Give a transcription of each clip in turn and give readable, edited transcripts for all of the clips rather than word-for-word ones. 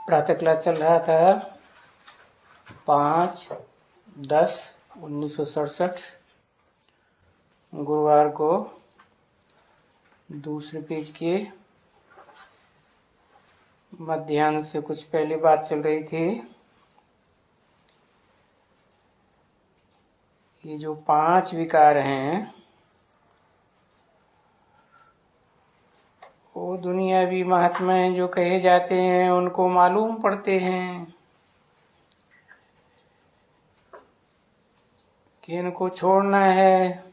प्रातः क्लास चल रहा था 5/10/1967 गुरुवार को। दूसरे पेज के मध्याह्न से कुछ पहले बात चल रही थी। ये जो 5 विकार हैं वो दुनियावी महात्मा जो कहे जाते हैं उनको मालूम पड़ते हैं कि इनको छोड़ना है,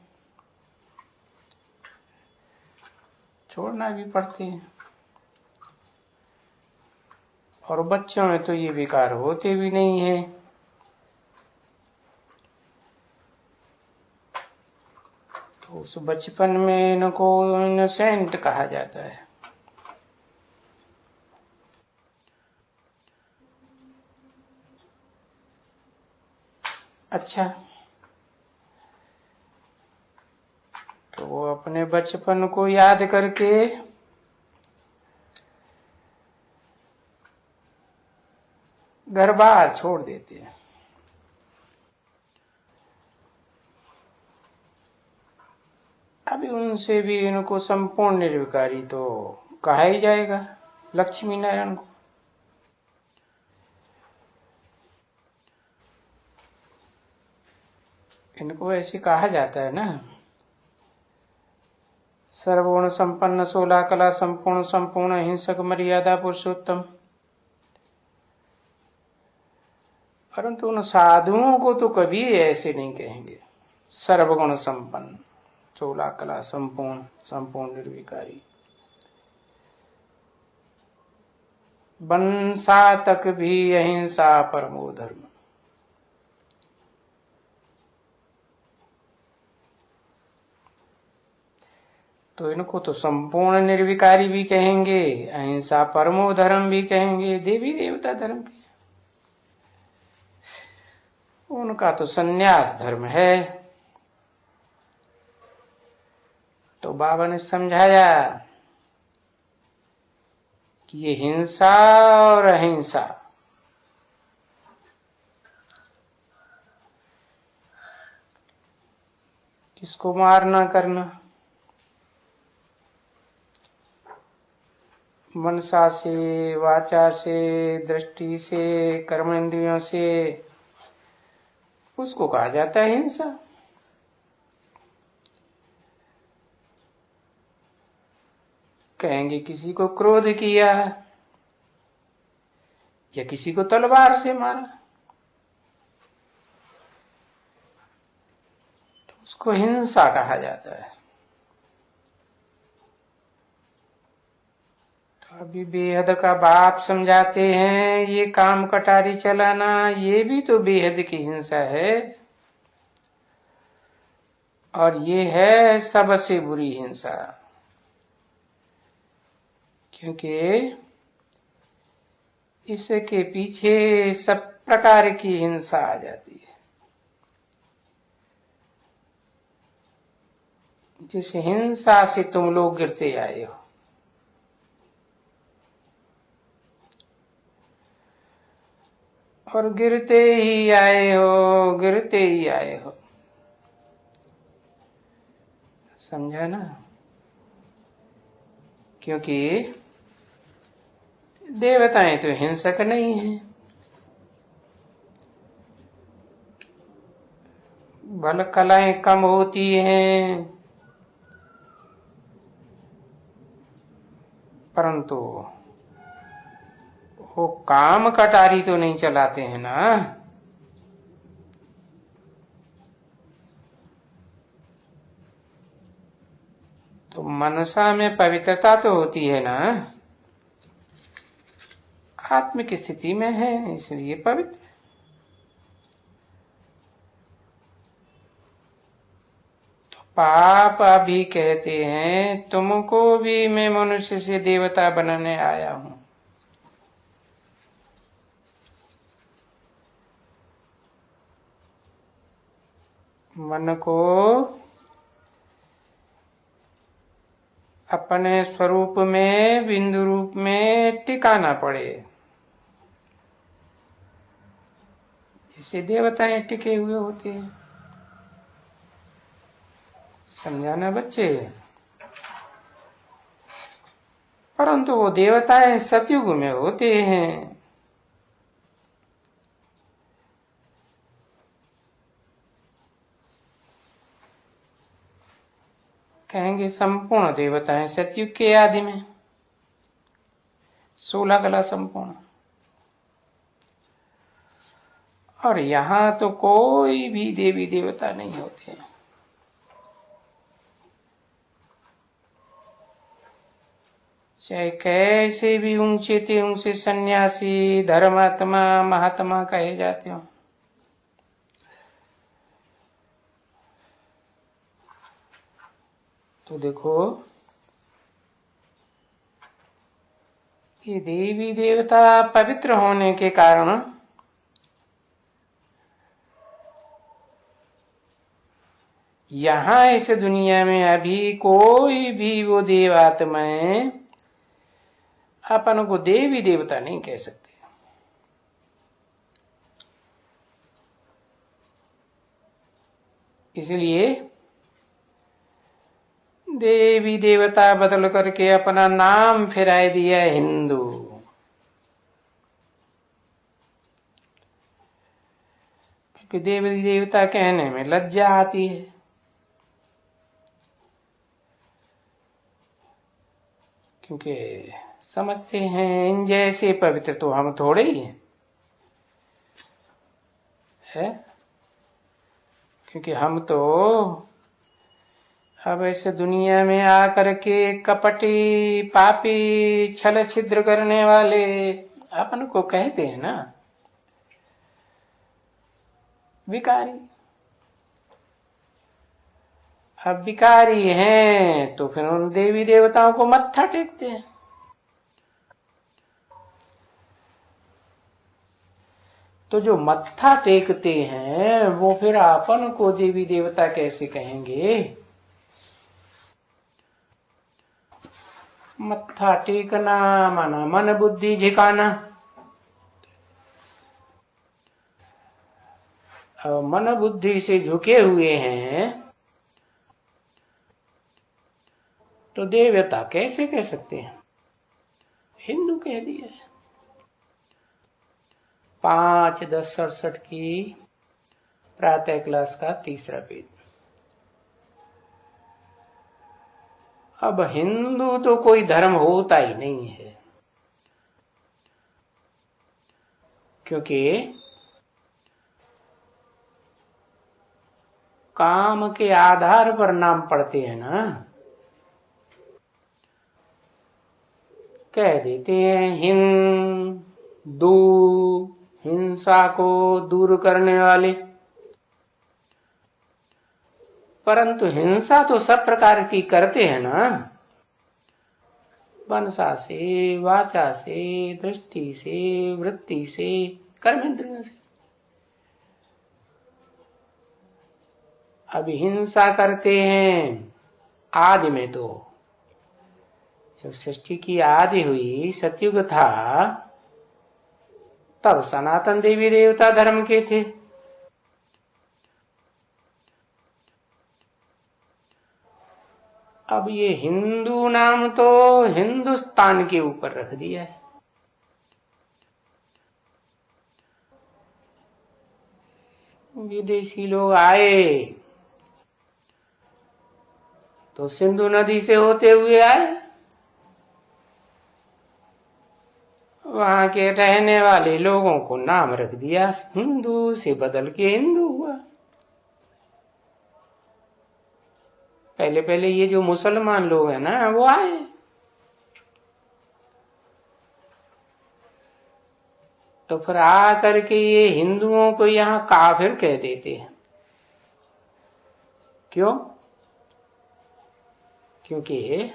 छोड़ना भी पड़ते हैं। और बच्चों में तो ये विकार होते भी नहीं है। तो उस बचपन में इनको इनोसेंट कहा जाता है। अच्छा, तो वो अपने बचपन को याद करके घर बार छोड़ देते हैं। अभी उनसे भी इनको संपूर्ण निर्विकारी तो कहा ही जाएगा, लक्ष्मी नारायण को। इनको ऐसे कहा जाता है ना, सर्वगुण संपन्न 16 कला संपूर्ण संपूर्ण अहिंसक मर्यादा पुरुषोत्तम। परंतु उन साधुओं को तो कभी ऐसे नहीं कहेंगे सर्वगुण संपन्न 16 कला संपूर्ण संपूर्ण निर्विकारी। बंसा तक भी अहिंसा परमो धर्म। तो इनको तो संपूर्ण निर्विकारी भी कहेंगे, अहिंसा परमो धर्म भी कहेंगे, देवी देवता धर्म भी। उनका तो संन्यास धर्म है। तो बाबा ने समझाया कि ये हिंसा और अहिंसा किसको मारना करना, मनसा से, वाचा से, दृष्टि से, कर्मेंद्रियों से, उसको कहा जाता है हिंसा। कहेंगे किसी को क्रोध किया या किसी को तलवार से मारा तो उसको हिंसा कहा जाता है। तो अभी बेहद का बाप समझाते हैं ये काम कटारी चलाना ये भी तो बेहद की हिंसा है, और ये है सबसे बुरी हिंसा। क्योंकि इसके पीछे सब प्रकार की हिंसा आ जाती है। जिस हिंसा से तुम लोग गिरते आए हो, और गिरते ही आए हो, गिरते ही आए हो। समझा ना? क्योंकि देवताएं तो हिंसक नहीं है। बल कलाएं कम होती हैं, परंतु वो काम कटारी तो नहीं चलाते हैं ना। तो मनसा में पवित्रता तो होती है ना, आत्म की स्थिति में है इसलिए पवित्र। तो पाप अभी कहते हैं तुमको भी मैं मनुष्य से देवता बनाने आया हूं। मन को अपने स्वरूप में बिंदु रूप में टिकाना पड़े। इसे देवताएं टिके हुए होते हैं। समझाना बच्चे। परंतु वो देवताएं सतयुग में होते हैं। कहेंगे संपूर्ण देवताएं सतयुग के आदि में, 16 कला संपूर्ण। और यहां तो कोई भी देवी देवता नहीं होते। चाहे कैसे भी ऊंचे थे ऊंचे सन्यासी, धर्मात्मा, महात्मा कहे जाते हो, तो देखो ये देवी देवता पवित्र होने के कारण यहां इस दुनिया में अभी कोई भी वो देवात्माएं अपन को देवी देवता नहीं कह सकते। इसलिए देवी देवता बदल करके अपना नाम फिराए दिया हिंदू। क्योंकि देवी देवता कहने में लज्जा आती है। क्योंकि समझते हैं इन जैसे पवित्र तो हम थोड़े ही हैं, है? क्योंकि हम तो अब ऐसे दुनिया में आकर के कपटी, पापी, छल छिद्र करने वाले अपन को कहते हैं ना विकारी। अब विकारी हैं तो फिर उन देवी देवताओं को मत्था टेकते हैं। तो जो मत्था टेकते हैं वो फिर अपन को देवी देवता कैसे कहेंगे? मत्था टेकना माना मन बुद्धि झिकाना। मन बुद्धि से झुके हुए हैं तो देवता कैसे कह सकते हैं? हिंदू कह दिया। 5-10-67 की प्रातः क्लास का 3रा पेज। अब हिंदू तो कोई धर्म होता ही नहीं है, क्योंकि काम के आधार पर नाम पड़ते हैं ना। कह देते हैं हिंदू, हिंसा को दूर करने वाले। परंतु हिंसा तो सब प्रकार की करते हैं ना, मनसा से, वाचा से, दृष्टि से, वृत्ति से, कर्मेंद्रियों से। अब हिंसा करते हैं आदि में, तो जब सृष्टि की आदि हुई, सतयुग था, तब सनातन देवी देवता धर्म के थे। अब ये हिंदू नाम तो हिंदुस्तान के ऊपर रख दिया है। विदेशी लोग आए तो सिंधु नदी से होते हुए आए, वहां के रहने वाले लोगों को नाम रख दिया हिंदू, से बदल के हिंदू हुआ। पहले पहले ये जो मुसलमान लोग हैं ना, वो आए, तो फिर आ करके ये हिंदुओं को यहाँ काफिर कह देते हैं। क्यों? क्योंकि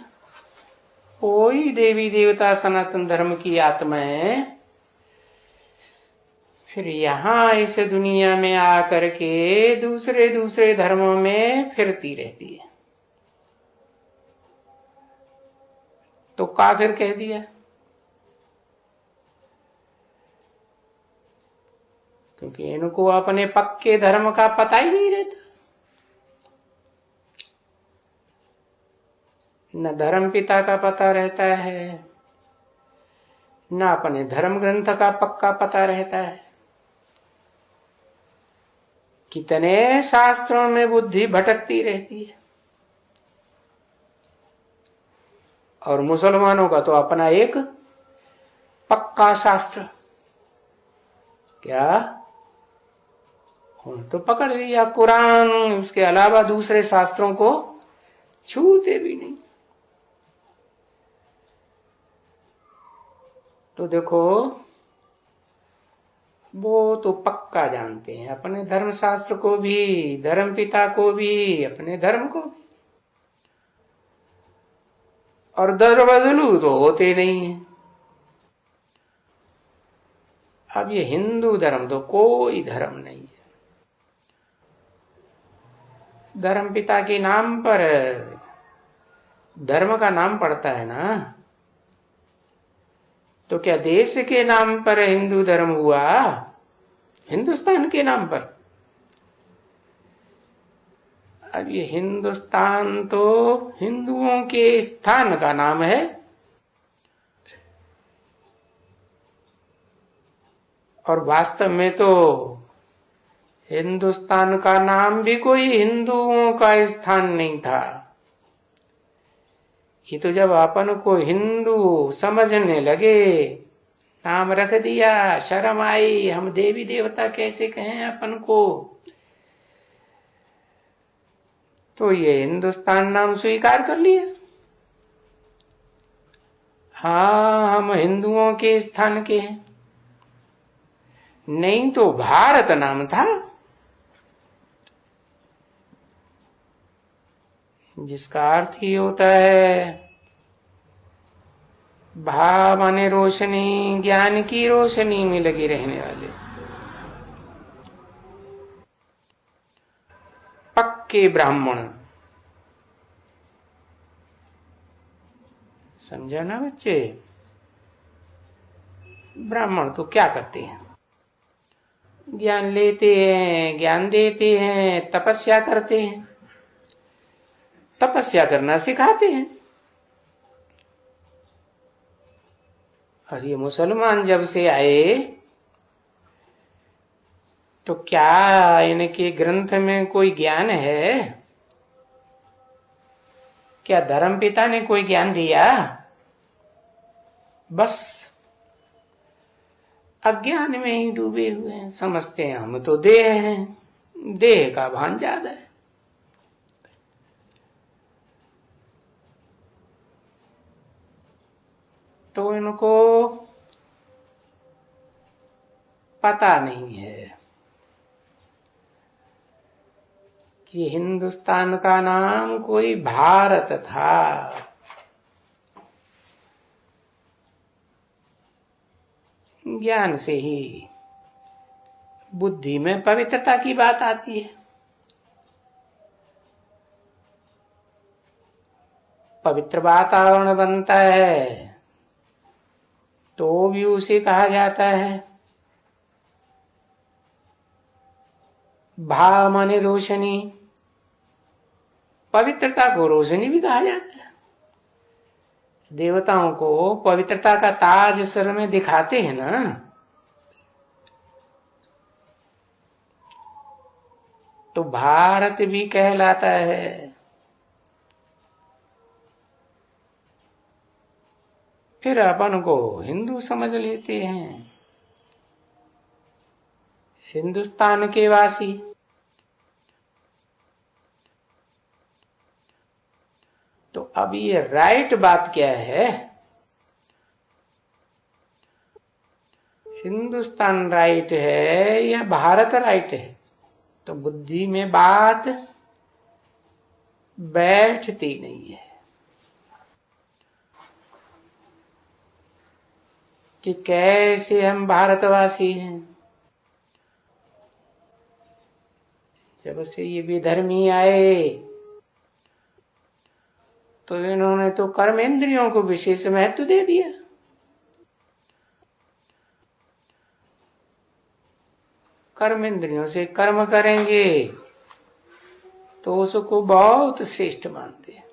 कोई देवी देवता सनातन धर्म की आत्माएं फिर यहाँ इस दुनिया में आकर के दूसरे दूसरे धर्मों में फिरती रहती है, तो काफिर कह दिया। क्योंकि इनको अपने पक्के धर्म का पता ही नहीं रहता। न धर्म पिता का पता रहता है, न अपने धर्म ग्रंथ का पक्का पता रहता है। कितने शास्त्रों में बुद्धि भटकती रहती है। और मुसलमानों का तो अपना एक पक्का शास्त्र, क्या तो पकड़ लिया कुरान, उसके अलावा दूसरे शास्त्रों को छूते भी नहीं। तो देखो, वो तो पक्का जानते हैं अपने धर्म शास्त्र को भी, धर्म पिता को भी, अपने धर्म को भी, और दर बदलू तो होते नहीं है। अब ये हिंदू धर्म तो कोई धर्म नहीं है। धर्म पिता के नाम पर धर्म का नाम पड़ता है ना, तो क्या देश के नाम पर हिंदू धर्म हुआ? हिंदुस्तान के नाम पर। अब ये हिंदुस्तान तो हिंदुओं के स्थान का नाम है, और वास्तव में तो हिंदुस्तान का नाम भी कोई हिंदुओं का स्थान नहीं था। ये तो जब अपन को हिंदू समझने लगे, नाम रख दिया, शर्म आई, हम देवी देवता कैसे कहें अपन को, तो ये हिंदुस्तान नाम स्वीकार कर लिया। हाँ, हम हिंदुओं के स्थान के हैं, नहीं तो भारत नाम था, जिसका अर्थ ही होता है भा माने रोशनी, ज्ञान की रोशनी में लगे रहने वाले, पक्के ब्राह्मण। समझा ना बच्चे? ब्राह्मण तो क्या करते हैं? ज्ञान लेते हैं, ज्ञान देते हैं, तपस्या करते हैं, तपस्या करना सिखाते हैं। और ये मुसलमान जब से आए तो क्या इनके ग्रंथ में कोई ज्ञान है? क्या धर्म पिता ने कोई ज्ञान दिया? बस अज्ञान में ही डूबे हुए हैं। समझते हैं हम तो देह हैं, देह का भान ज्यादा है। तो इनको पता नहीं है कि हिंदुस्तान का नाम कोई भारत था। ज्ञान से ही बुद्धि में पवित्रता की बात आती है। पवित्र वातावरण बनता है तो भी उसे कहा जाता है भा माने रोशनी, पवित्रता को रोशनी भी कहा जाता है। देवताओं को पवित्रता का ताज सर में दिखाते हैं ना, तो भारत भी कहलाता है। फिर अपन को हिंदू समझ लेते हैं, हिंदुस्तान के वासी। तो अब ये राइट बात क्या है? हिंदुस्तान राइट है या भारत राइट है? तो बुद्धि में बात बैठती नहीं है कि कैसे हम भारतवासी हैं। जब से ये विधर्मी आए तो इन्होंने तो कर्मेंद्रियों को विशेष महत्व दे दिया। कर्म इंद्रियों से कर्म करेंगे तो उसको बहुत श्रेष्ठ मानते हैं,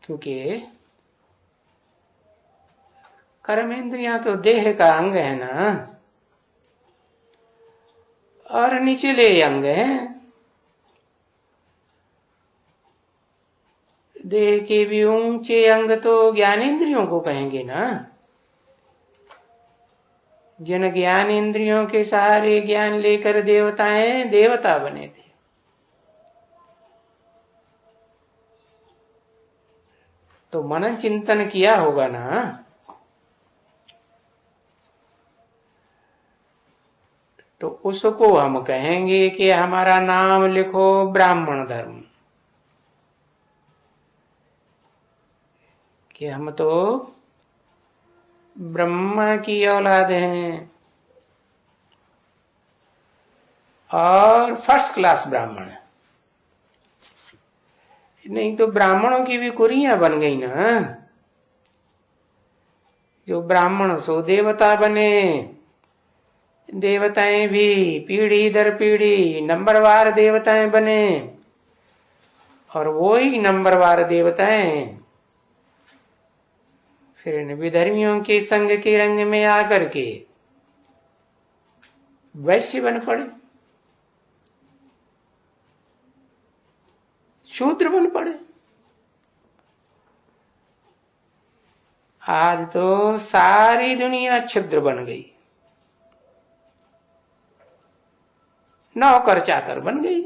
क्योंकि कर्म इंद्रियां तो देह का अंग है ना, और निचले अंग है। देह के भी ऊंचे अंग तो ज्ञानेंद्रियों को कहेंगे ना। जिन ज्ञान इंद्रियों के सहारे ज्ञान लेकर देवताएं देवता बने थे, तो मनन चिंतन किया होगा ना। तो उसको हम कहेंगे कि हमारा नाम लिखो ब्राह्मण धर्म, कि हम तो ब्रह्मा की औलाद हैं और फर्स्ट क्लास ब्राह्मण है। नहीं तो ब्राह्मणों की भी कुरियां बन गई ना। जो ब्राह्मण सो देवता बने, देवताएं भी पीढ़ी दर पीढ़ी नंबरवार देवताएं बने, और वो ही नंबरवार देवताएं फिर इन विधर्मियों के संग के रंग में आकर के वैश्य बन पड़े, शूद्र बन पड़े। आज तो सारी दुनिया क्षुद्र बन गई, नौकर चाकर बन गई।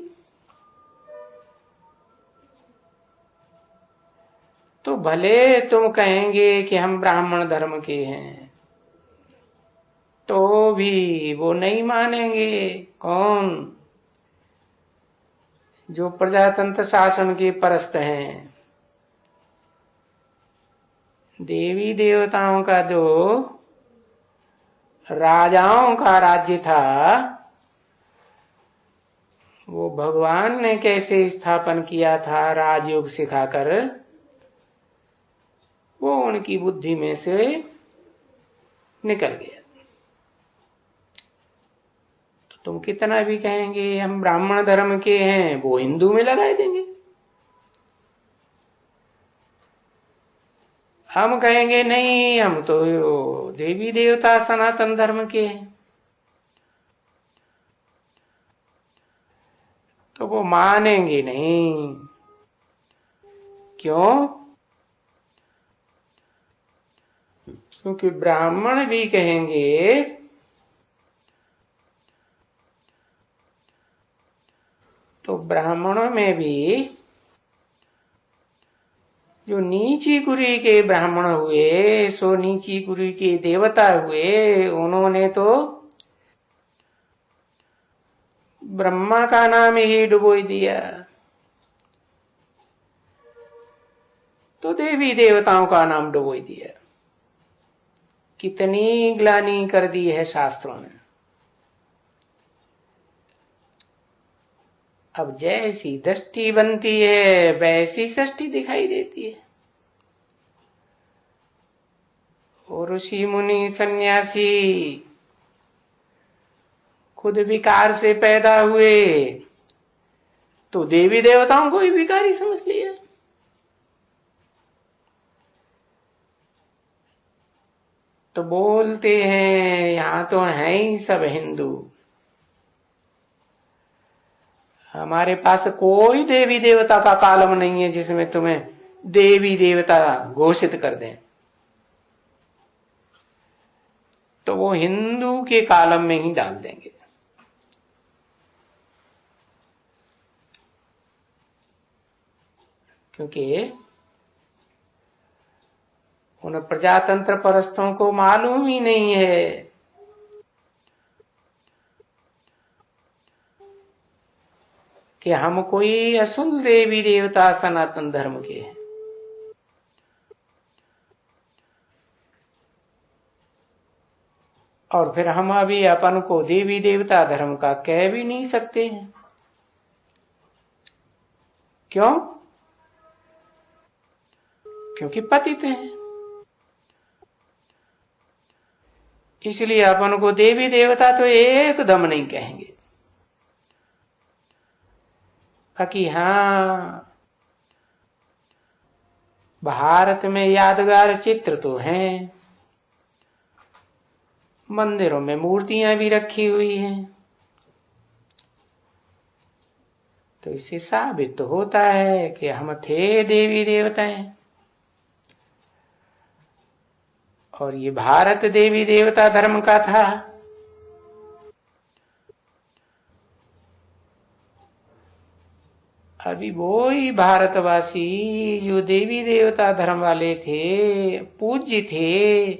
तो भले तुम कहेंगे कि हम ब्राह्मण धर्म के हैं, तो भी वो नहीं मानेंगे। कौन? जो प्रजातंत्र शासन के परस्त हैं। देवी देवताओं का जो राजाओं का राज्य था, वो भगवान ने कैसे स्थापन किया था राजयोग सिखाकर, वो उनकी बुद्धि में से निकल गया। तो तुम कितना भी कहेंगे हम ब्राह्मण धर्म के हैं, वो हिंदू में लगा देंगे। हम कहेंगे नहीं, हम तो देवी देवता सनातन धर्म के हैं, तो वो मानेंगे नहीं। क्यों? क्योंकि ब्राह्मण भी कहेंगे तो ब्राह्मणों में भी जो नीची कुरी के ब्राह्मण हुए, सो नीची कुरी के देवता हुए, उन्होंने तो ब्रह्मा का नाम ही डुबो दिया, तो देवी देवताओं का नाम डुबो दिया। कितनी ग्लानि कर दी है शास्त्रों ने। अब जैसी दृष्टि बनती है वैसी सृष्टि दिखाई देती है। और ऋषि मुनि सन्यासी खुद विकार से पैदा हुए, तो देवी देवताओं को ही विकारी समझ लिया। तो बोलते हैं यहां तो है ही सब हिंदू, हमारे पास कोई देवी देवता का कालम नहीं है जिसमें तुम्हें देवी देवता घोषित कर दें। तो वो हिंदू के कालम में ही डाल देंगे। क्योंकि उन प्रजातंत्र परस्तों को मालूम ही नहीं है कि हम कोई असुल देवी देवता सनातन धर्म के हैं। और फिर हम अभी अपन को देवी देवता धर्म का कह भी नहीं सकते हैं। क्यों? क्योंकि पतित हैं। इसलिए अपन को देवी देवता तो एकदम नहीं कहेंगे। बाकी हाँ, भारत में यादगार चित्र तो हैं, मंदिरों में मूर्तियां भी रखी हुई हैं, तो इससे साबित तो होता है कि हम थे देवी देवताएं। और ये भारत देवी देवता धर्म का था। अभी वो ही भारतवासी जो देवी देवता धर्म वाले थे, पूज्य थे,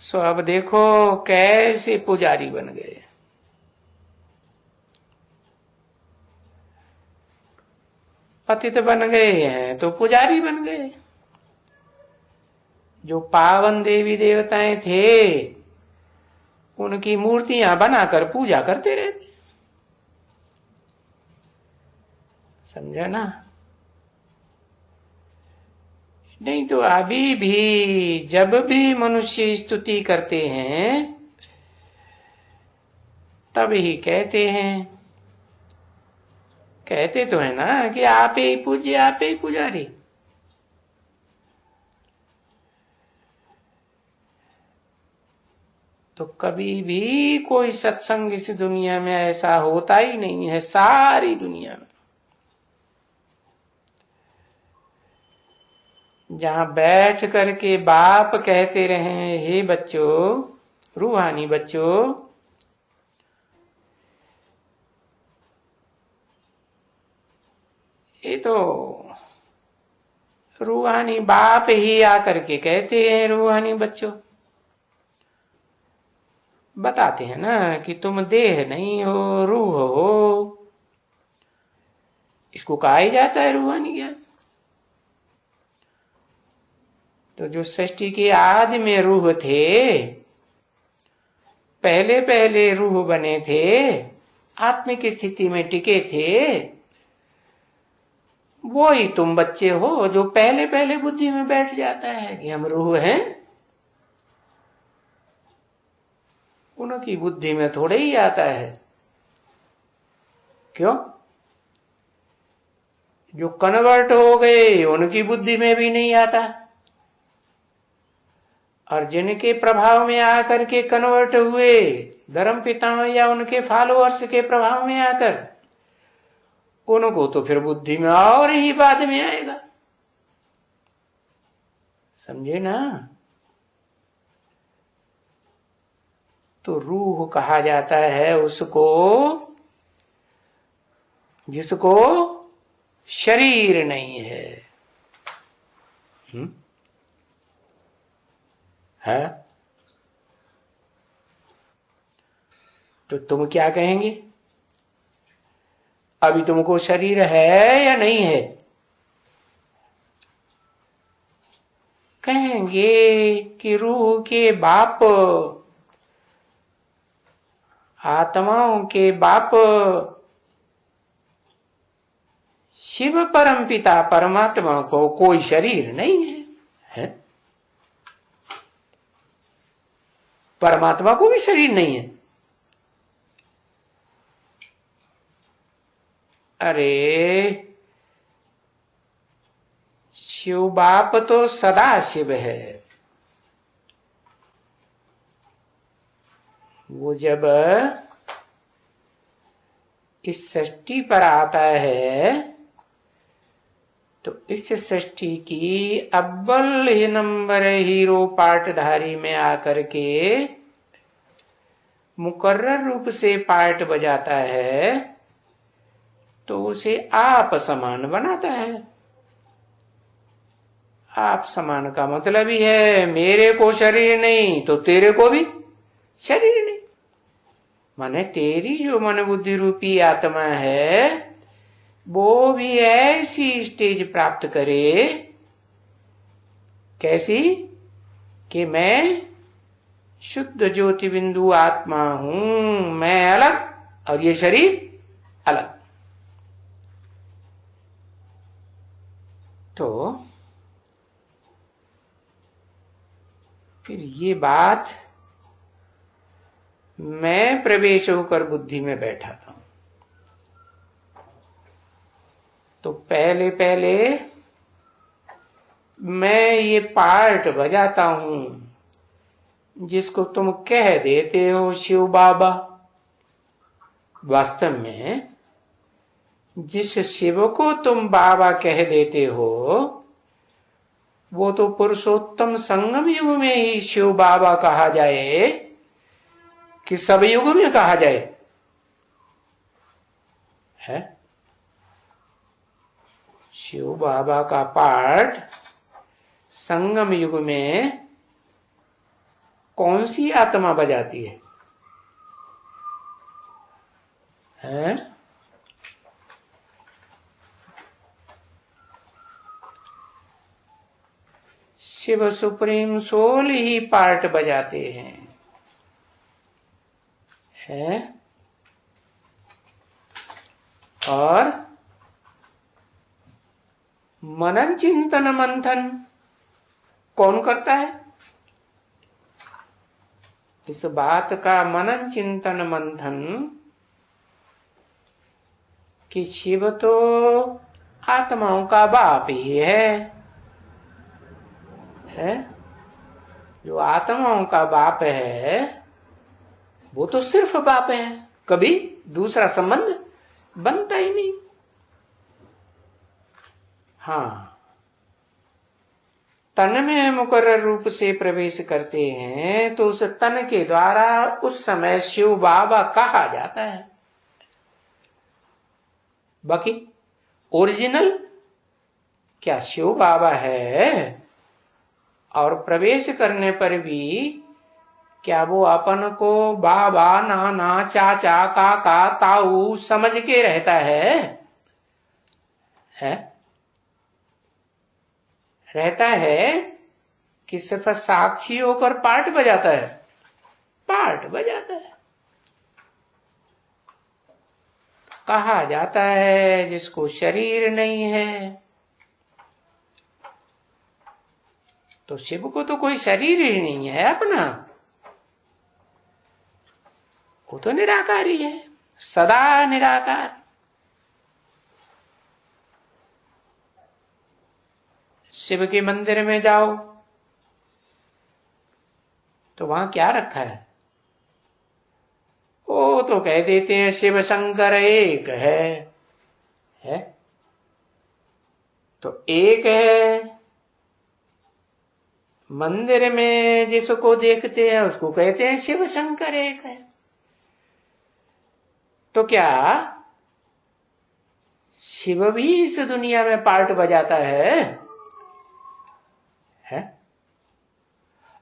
सो अब देखो कैसे पुजारी बन गए। पतित बन गए हैं तो पुजारी बन गए। जो पावन देवी देवताएं थे उनकी मूर्तियां बनाकर पूजा करते रहते। समझा ना? नहीं तो अभी भी जब भी मनुष्य स्तुति करते हैं तब ही कहते तो है ना कि आप ही पूज्य, आप ही पुजारी। तो कभी भी कोई सत्संग इस दुनिया में ऐसा होता ही नहीं है, सारी दुनिया में, जहां बैठ करके बाप कहते रहे, हे बच्चों, रूहानी बच्चों, ये तो रूहानी बाप ही आकर के कहते हैं, रूहानी बच्चों, बताते हैं ना कि तुम देह नहीं हो, रूह हो। इसको कहा ही जाता है रूहानी ज्ञान। तो जो सृष्टि के आदि में रूह थे, पहले पहले रूह बने थे, आत्मिक स्थिति में टिके थे, वो ही तुम बच्चे हो जो पहले पहले बुद्धि में बैठ जाता है कि हम रूह हैं। उनकी बुद्धि में थोड़े ही आता है। क्यों? जो कन्वर्ट हो गए उनकी बुद्धि में भी नहीं आता, और जिनके प्रभाव में आकर के कन्वर्ट हुए, धर्म पिताओं या उनके फॉलोअर्स के प्रभाव में आकर, उनको तो फिर बुद्धि में और ही बाद में आएगा। समझे ना? तो रूह कहा जाता है उसको जिसको शरीर नहीं है। है? तो तुम क्या कहेंगे? अभी तुमको शरीर है या नहीं है? कहेंगे कि रूह के बाप, आत्माओं के बाप शिव परम पिता परमात्मा को कोई शरीर नहीं है? परमात्मा को भी शरीर नहीं है। अरे शिव बाप तो सदा शिव है। वो जब इस सृष्टि पर आता है तो इस सृष्टि की अव्वल ही नंबर हीरो पार्टधारी में आकर के मुकर्रर रूप से पार्ट बजाता है, तो उसे आप समान बनाता है। आप समान का मतलब ही है मेरे को शरीर नहीं तो तेरे को भी शरीर नहीं। माने तेरी जो मन बुद्धि रूपी आत्मा है वो भी ऐसी स्टेज प्राप्त करे, कैसी कि मैं शुद्ध ज्योति बिंदु आत्मा हूं, मैं अलग और ये शरीर अलग। तो फिर ये बात मैं प्रवेश होकर बुद्धि में बैठा था, तो पहले पहले मैं ये पार्ट बजाता हूं जिसको तुम कह देते हो शिव बाबा। वास्तव में जिस शिव को तुम बाबा कह देते हो वो तो पुरुषोत्तम संगम युग में ही शिव बाबा कहा जाए कि सब युग में कहा जाए, है? शिव बाबा का पाठ संगम युग में कौन सी आत्मा बजाती है? शिव सुप्रीम सोल ही पार्ट बजाते हैं, है? और मनन चिंतन मंथन कौन करता है? इस बात का मनन चिंतन मंथन कि शिव तो आत्माओं का बाप ही है, जो आत्माओं का बाप है वो तो सिर्फ बाप है, कभी दूसरा संबंध बनता ही नहीं। हाँ, तन में मुकर्रर रूप से प्रवेश करते हैं तो उस तन के द्वारा उस समय शिव बाबा कहा जाता है। बाकी ओरिजिनल क्या शिव बाबा है, और प्रवेश करने पर भी क्या वो अपन को बाबा नाना चाचा काका ताऊ समझ के रहता है? रहता है कि सिर्फ साक्षी होकर पार्ट बजाता है? पार्ट बजाता है। कहा जाता है जिसको शरीर नहीं है, तो शिव को तो कोई शरीर ही नहीं है अपना, वो तो निराकारी है, सदा निराकार। शिव के मंदिर में जाओ तो वहां क्या रखा है? वो तो कह देते हैं शिव शंकर एक है? तो एक है, मंदिर में जिसको देखते हैं उसको कहते हैं शिव शंकर एक है। तो क्या शिव भी इस दुनिया में पार्ट बजाता है?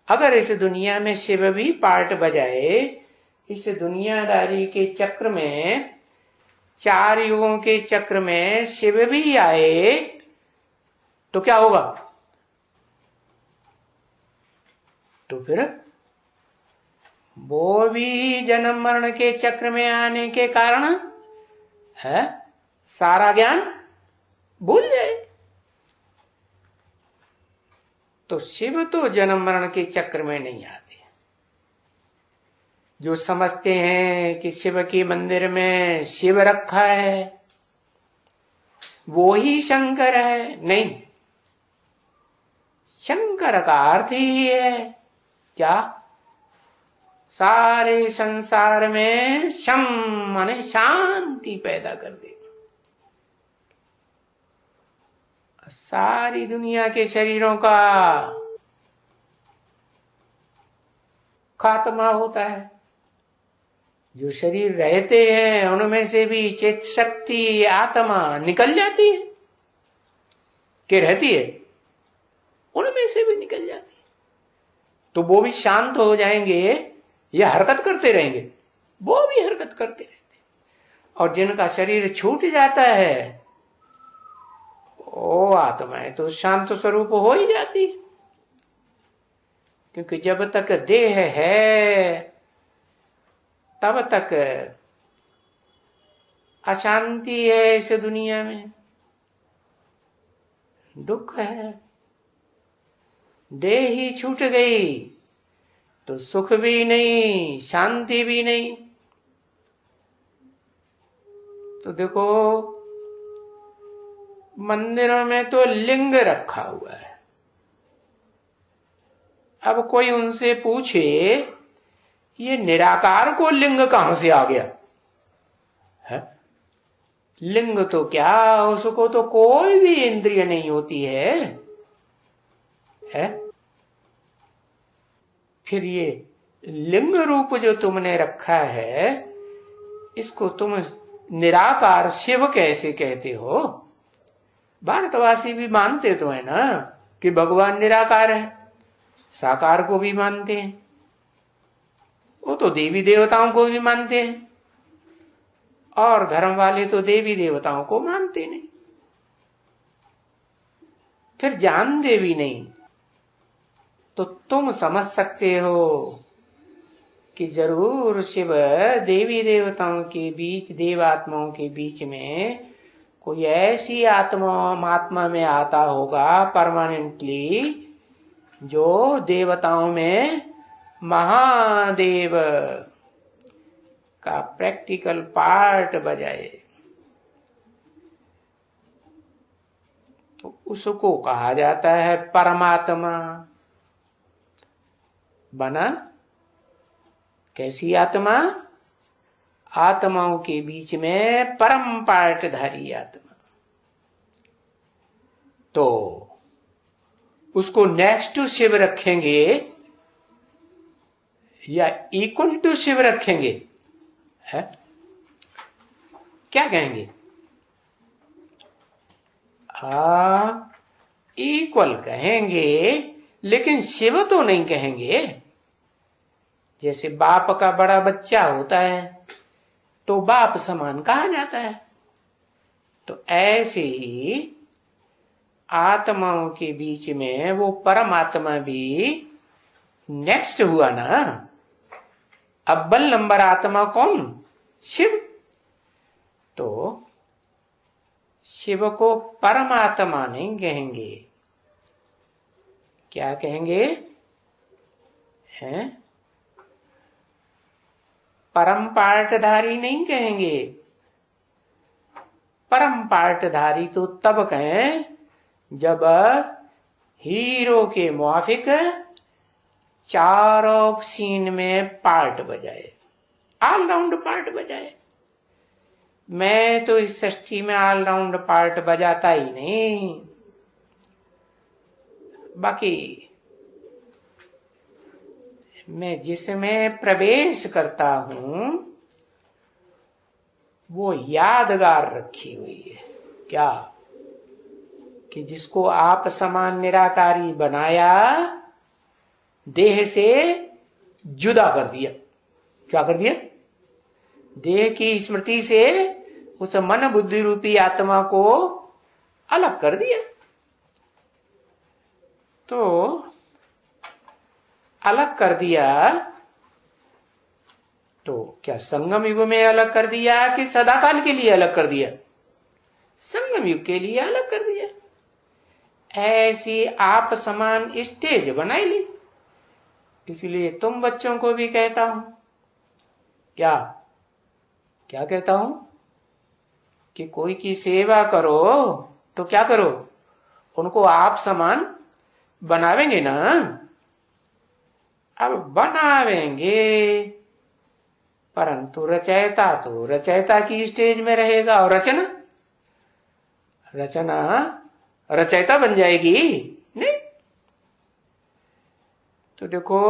अगर इस दुनिया में शिव भी पार्ट बजाए, इस दुनियादारी के चक्र में, चार युगों के चक्र में शिव भी आए तो क्या होगा? तो फिर वो भी जन्म मरण के चक्र में आने के कारण है सारा ज्ञान भूल जाए। तो शिव तो जन्म मरण के चक्र में नहीं आते। जो समझते हैं कि शिव के मंदिर में शिव रखा है वो ही शंकर है, नहीं, शंकर का अर्थ ही है क्या? सारे संसार में शम माने शांति पैदा कर दे। सारी दुनिया के शरीरों का खात्मा होता है। जो शरीर रहते हैं उनमें से भी चेत शक्ति आत्मा निकल जाती है कि रहती है, उनमें से भी निकल जाती है। तो वो भी शांत हो जाएंगे या हरकत करते रहेंगे? वो भी हरकत करते रहते। और जिनका शरीर छूट जाता है वो आत्माएं तो शांत स्वरूप हो ही जाती, क्योंकि जब तक देह है तब तक अशांति है, इस दुनिया में दुख है। देह ही छूट गई तो सुख भी नहीं, शांति भी नहीं। तो देखो मंदिरों में तो लिंग रखा हुआ है। अब कोई उनसे पूछे ये निराकार को लिंग कहां से आ गया है? लिंग तो क्या, उसको तो कोई भी इंद्रिय नहीं होती है? फिर ये लिंग रूप जो तुमने रखा है, इसको तुम निराकार शिव कैसे कहते हो? भारतवासी भी मानते तो है ना कि भगवान निराकार है, साकार को भी मानते हैं, वो तो देवी देवताओं को भी मानते हैं, और धर्म वाले तो देवी देवताओं को मानते नहीं, फिर जानते भी नहीं। तो तुम समझ सकते हो कि जरूर शिव देवी देवताओं के बीच, देवात्माओं के बीच में कोई ऐसी आत्मा में आता होगा परमानेंटली, जो देवताओं में महादेव का प्रैक्टिकल पार्ट बजाए। तो उसको कहा जाता है परमात्मा। बना कैसी आत्मा? आत्माओं के बीच में परम पार्टधारी आत्मा। तो उसको नेक्स्ट टू शिव रखेंगे या इक्वल टू शिव रखेंगे? है क्या कहेंगे? इक्वल कहेंगे, लेकिन शिव तो नहीं कहेंगे। जैसे बाप का बड़ा बच्चा होता है तो बाप समान कहा जाता है, तो ऐसे ही आत्माओं के बीच में वो परमात्मा भी नेक्स्ट हुआ ना। अव्वल नंबर आत्मा कौन? शिव। तो शिव को परमात्मा नहीं कहेंगे, क्या कहेंगे? हैं? परम पार्टधारी नहीं कहेंगे। परम पार्टधारी तो तब कहें जब हीरो के मुआफिक चारों सीन में पार्ट बजाए, ऑलराउंड पार्ट बजाए। मैं तो इस सृष्टि में ऑलराउंड पार्ट बजाता ही नहीं। बाकी मैं जिसमें प्रवेश करता हूं वो यादगार रखी हुई है। क्या? कि जिसको आप समान निराकारी बनाया, देह से जुदा कर दिया। क्या कर दिया? देह की स्मृति से उस मन बुद्धि रूपी आत्मा को अलग कर दिया। तो अलग कर दिया तो क्या संगम युग में अलग कर दिया कि सदाकाल के लिए अलग कर दिया? संगम युग के लिए अलग कर दिया। ऐसी आप समान स्टेज बनाई ली। इसलिए तुम बच्चों को भी कहता हूं, क्या क्या कहता हूं कि कोई की सेवा करो तो क्या करो? उनको आप समान बनावेंगे ना। अब बनावेंगे, परंतु रचयिता तो रचयिता की स्टेज में रहेगा, और रचना रचयिता बन जाएगी नहीं। तो देखो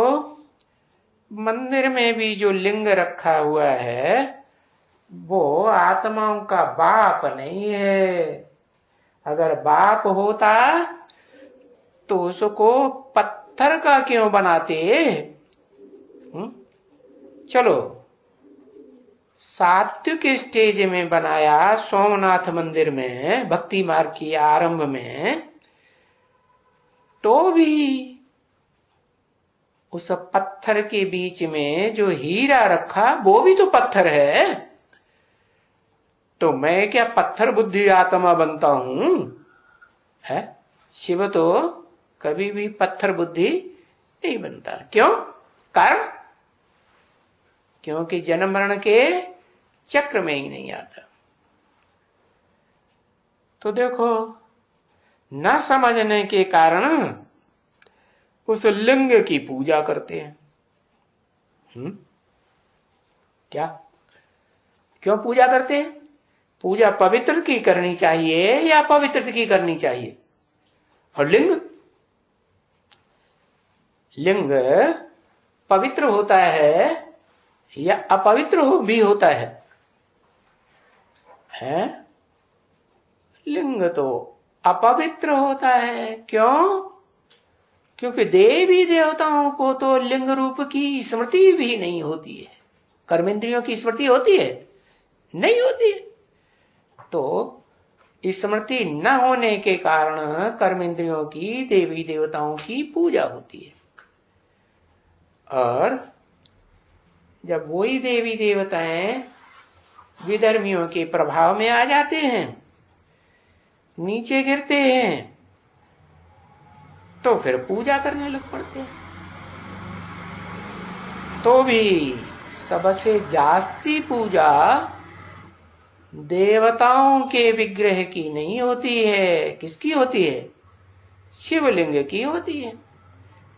मंदिर में भी जो लिंग रखा हुआ है वो आत्माओं का बाप नहीं है। अगर बाप होता तो उसको पत्थर का क्यों बनाते? चलो सात्विक स्टेज में बनाया सोमनाथ मंदिर में, भक्ति मार्ग की आरंभ में, तो भी उस पत्थर के बीच में जो हीरा रखा वो भी तो पत्थर है। तो मैं क्या पत्थर बुद्धि आत्मा बनता हूं? है शिव तो कभी भी पत्थर बुद्धि नहीं बनता। क्यों? कारण क्योंकि जन्म मरण के चक्र में ही नहीं आता। तो देखो, न समझने के कारण उस लिंग की पूजा करते हैं। क्या, क्यों पूजा करते हैं? पूजा पवित्र की करनी चाहिए या अपवित्र की करनी चाहिए? और लिंग पवित्र होता है या अपवित्र भी होता है? लिंग तो अपवित्र होता है। क्यों? क्योंकि देवी देवताओं को तो लिंग रूप की स्मृति भी नहीं होती है। कर्मेंद्रियों की स्मृति होती है? नहीं होती है। तो स्मृति न होने के कारण कर्मेंद्रियों की देवी देवताओं की पूजा होती है। और जब वही देवी देवताएं विधर्मियों के प्रभाव में आ जाते हैं, नीचे गिरते हैं, तो फिर पूजा करने लग पड़ते हैं। तो भी सबसे जास्ती पूजा देवताओं के विग्रह की नहीं होती है। किसकी होती है? शिवलिंग की होती है।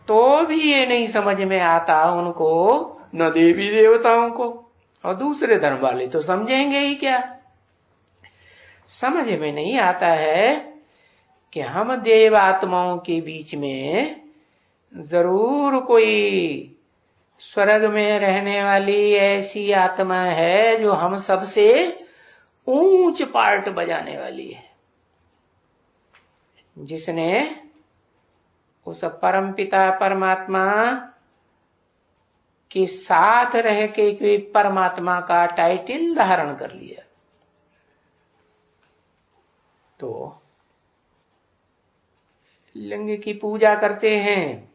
तो भी ये नहीं समझ में आता उनको, न देवी देवताओं को। और दूसरे धर्म वाले तो समझेंगे ही क्या? समझ में नहीं आता है कि हम देवात्माओं के बीच में जरूर कोई स्वर्ग में रहने वाली ऐसी आत्मा है जो हम सबसे ऊंच पार्ट बजाने वाली है, जिसने उस परम पिता परमात्मा के साथ रह के कोई परमात्मा का टाइटल धारण कर लिया। तो लिंग की पूजा करते हैं।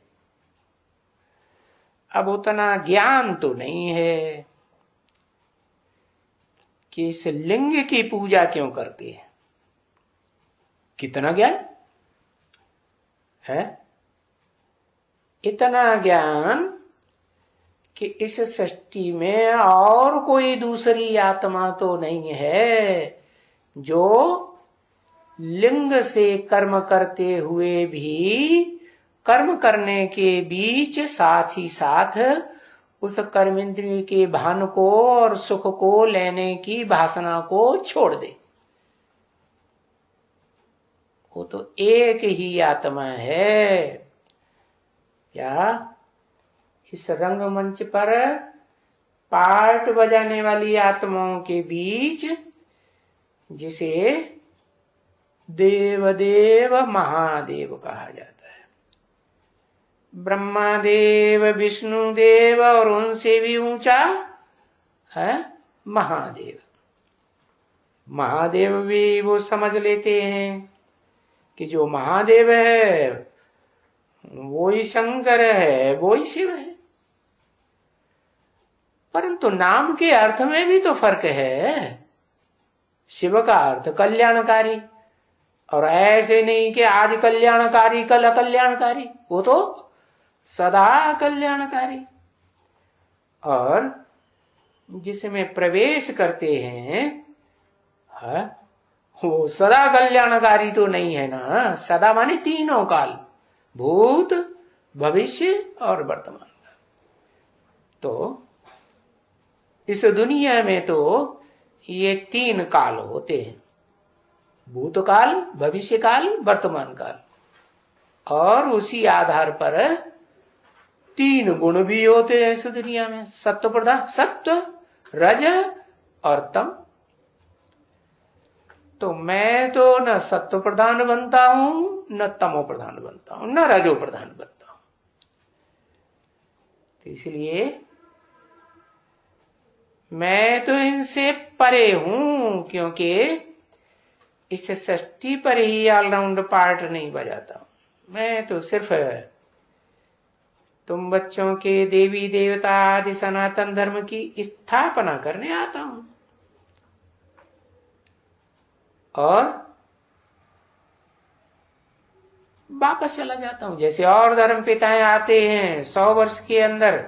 अब उतना ज्ञान तो नहीं है कि इस लिंग की पूजा क्यों करते हैं। कितना ज्ञान है? इतना ज्ञान कि इस सृष्टि में और कोई दूसरी आत्मा तो नहीं है जो लिंग से कर्म करते हुए भी कर्म करने के बीच साथ ही साथ उस कर्मेंद्रिय के भान को और सुख को लेने की वासना को छोड़ दे। वो तो एक ही आत्मा है। क्या इस रंगमंच पर पार्ट बजाने वाली आत्माओं के बीच, जिसे देवदेव महादेव कहा जाता है, ब्रह्मा देव, विष्णु देव और उनसे भी ऊंचा है महादेव। महादेव भी वो समझ लेते हैं कि जो महादेव है वो ही शंकर है, वो ही शिव है। परंतु नाम के अर्थ में भी तो फर्क है। शिव का अर्थ कल्याणकारी, और ऐसे नहीं कि आज कल्याणकारी कल अकल्याणकारी, वो तो सदा कल्याणकारी। और जिसमें प्रवेश करते हैं वो सदा कल्याणकारी तो नहीं है ना। सदा माने तीनों काल, भूत, भविष्य और वर्तमान। तो इस दुनिया में तो ये तीन काल होते हैं, भूतकाल, भविष्य काल, वर्तमान काल। और उसी आधार पर तीन गुण भी होते हैं इस दुनिया में, सत्व प्रधान, सत्व, रज और तम। तो मैं तो न सत्व प्रधान बनता हूं, न तमो प्रधान बनता हूं, न रजो प्रधान बनता हूं। तो इसलिए मैं तो इनसे परे हूं, क्योंकि इस सृष्टि पर ही ऑलराउंड पार्ट नहीं बजाता हूं। मैं तो सिर्फ तुम बच्चों के देवी देवता आदि सनातन धर्म की स्थापना करने आता हूं और वापस चला जाता हूं। जैसे और धर्म पिताएं आते हैं 100 वर्ष के अंदर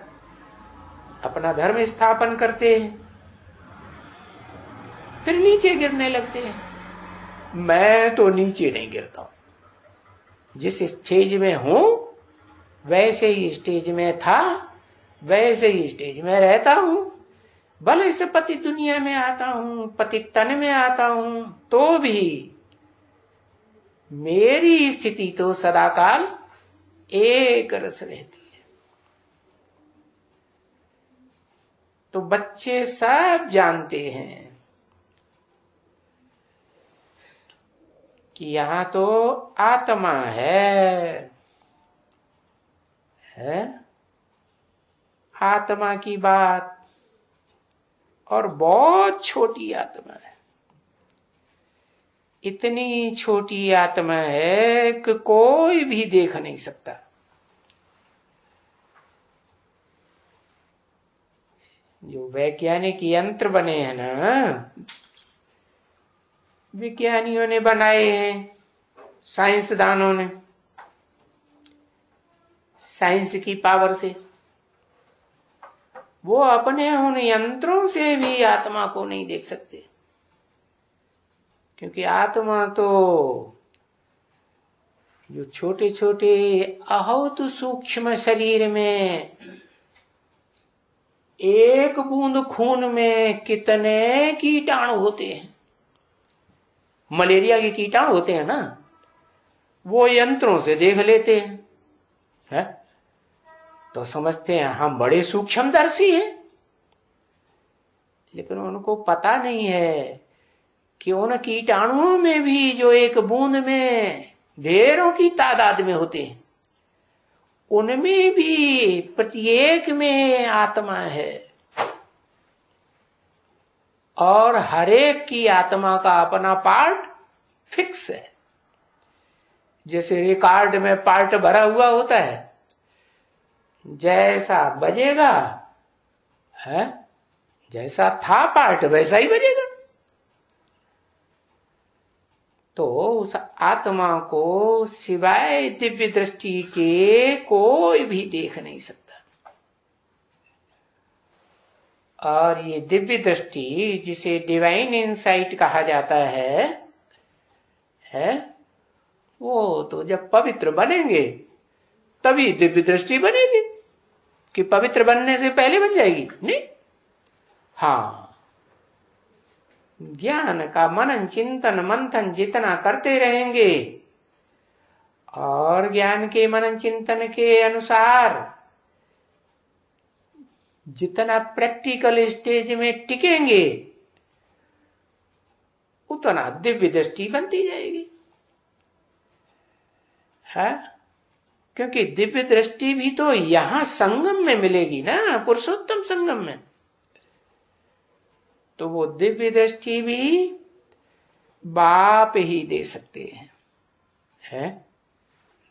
अपना धर्म स्थापन करते हैं, फिर नीचे गिरने लगते हैं। मैं तो नीचे नहीं गिरता हूं, जिस स्टेज में हूं वैसे ही स्टेज में था, वैसे ही स्टेज में रहता हूं। भले से पति दुनिया में आता हूं, पति तन में आता हूं, तो भी मेरी स्थिति तो सदाकाल एक रस रहती है। तो बच्चे सब जानते हैं कि यहां तो आत्मा है आत्मा की बात, और बहुत छोटी आत्मा है। इतनी छोटी आत्मा है कि कोई भी देख नहीं सकता। जो वैज्ञानिक यंत्र बने हैं ना, विज्ञानियों ने बनाए हैं, साइंसदानों ने, साइंस की पावर से, वो अपने उन यंत्रों से भी आत्मा को नहीं देख सकते। क्योंकि आत्मा तो जो छोटे छोटे अहोत सूक्ष्म शरीर में, एक बूंद खून में कितने कीटाणु होते हैं, मलेरिया के कीटाणु होते हैं ना, वो यंत्रों से देख लेते हैं, तो समझते हैं हम बड़े सूक्ष्मदर्शी हैं। लेकिन उनको पता नहीं है कि उन कीटाणुओं में भी जो एक बूंद में ढेरों की तादाद में होते हैं, उनमें भी प्रत्येक में आत्मा है, और हर एक की आत्मा का अपना पार्ट फिक्स है। जैसे रिकॉर्ड में पार्ट भरा हुआ होता है, जैसा बजेगा है, जैसा था पार्ट वैसा ही बजेगा। तो उस आत्मा को सिवाय दिव्य दृष्टि के कोई भी देख नहीं सकता। और ये दिव्य दृष्टि, जिसे डिवाइन इंसाइट कहा जाता है, वो तो जब पवित्र बनेंगे तभी दिव्य दृष्टि बनेगी, कि पवित्र बनने से पहले बन जाएगी नहीं। हाँ, ज्ञान का मनन चिंतन मंथन जितना करते रहेंगे, और ज्ञान के मनन चिंतन के अनुसार जितना प्रैक्टिकल स्टेज में टिकेंगे, उतना दिव्य दृष्टि बनती जाएगी। है, क्योंकि दिव्य दृष्टि भी तो यहां संगम में मिलेगी ना, पुरुषोत्तम संगम में। तो वो दिव्य दृष्टि भी बाप ही दे सकते हैं,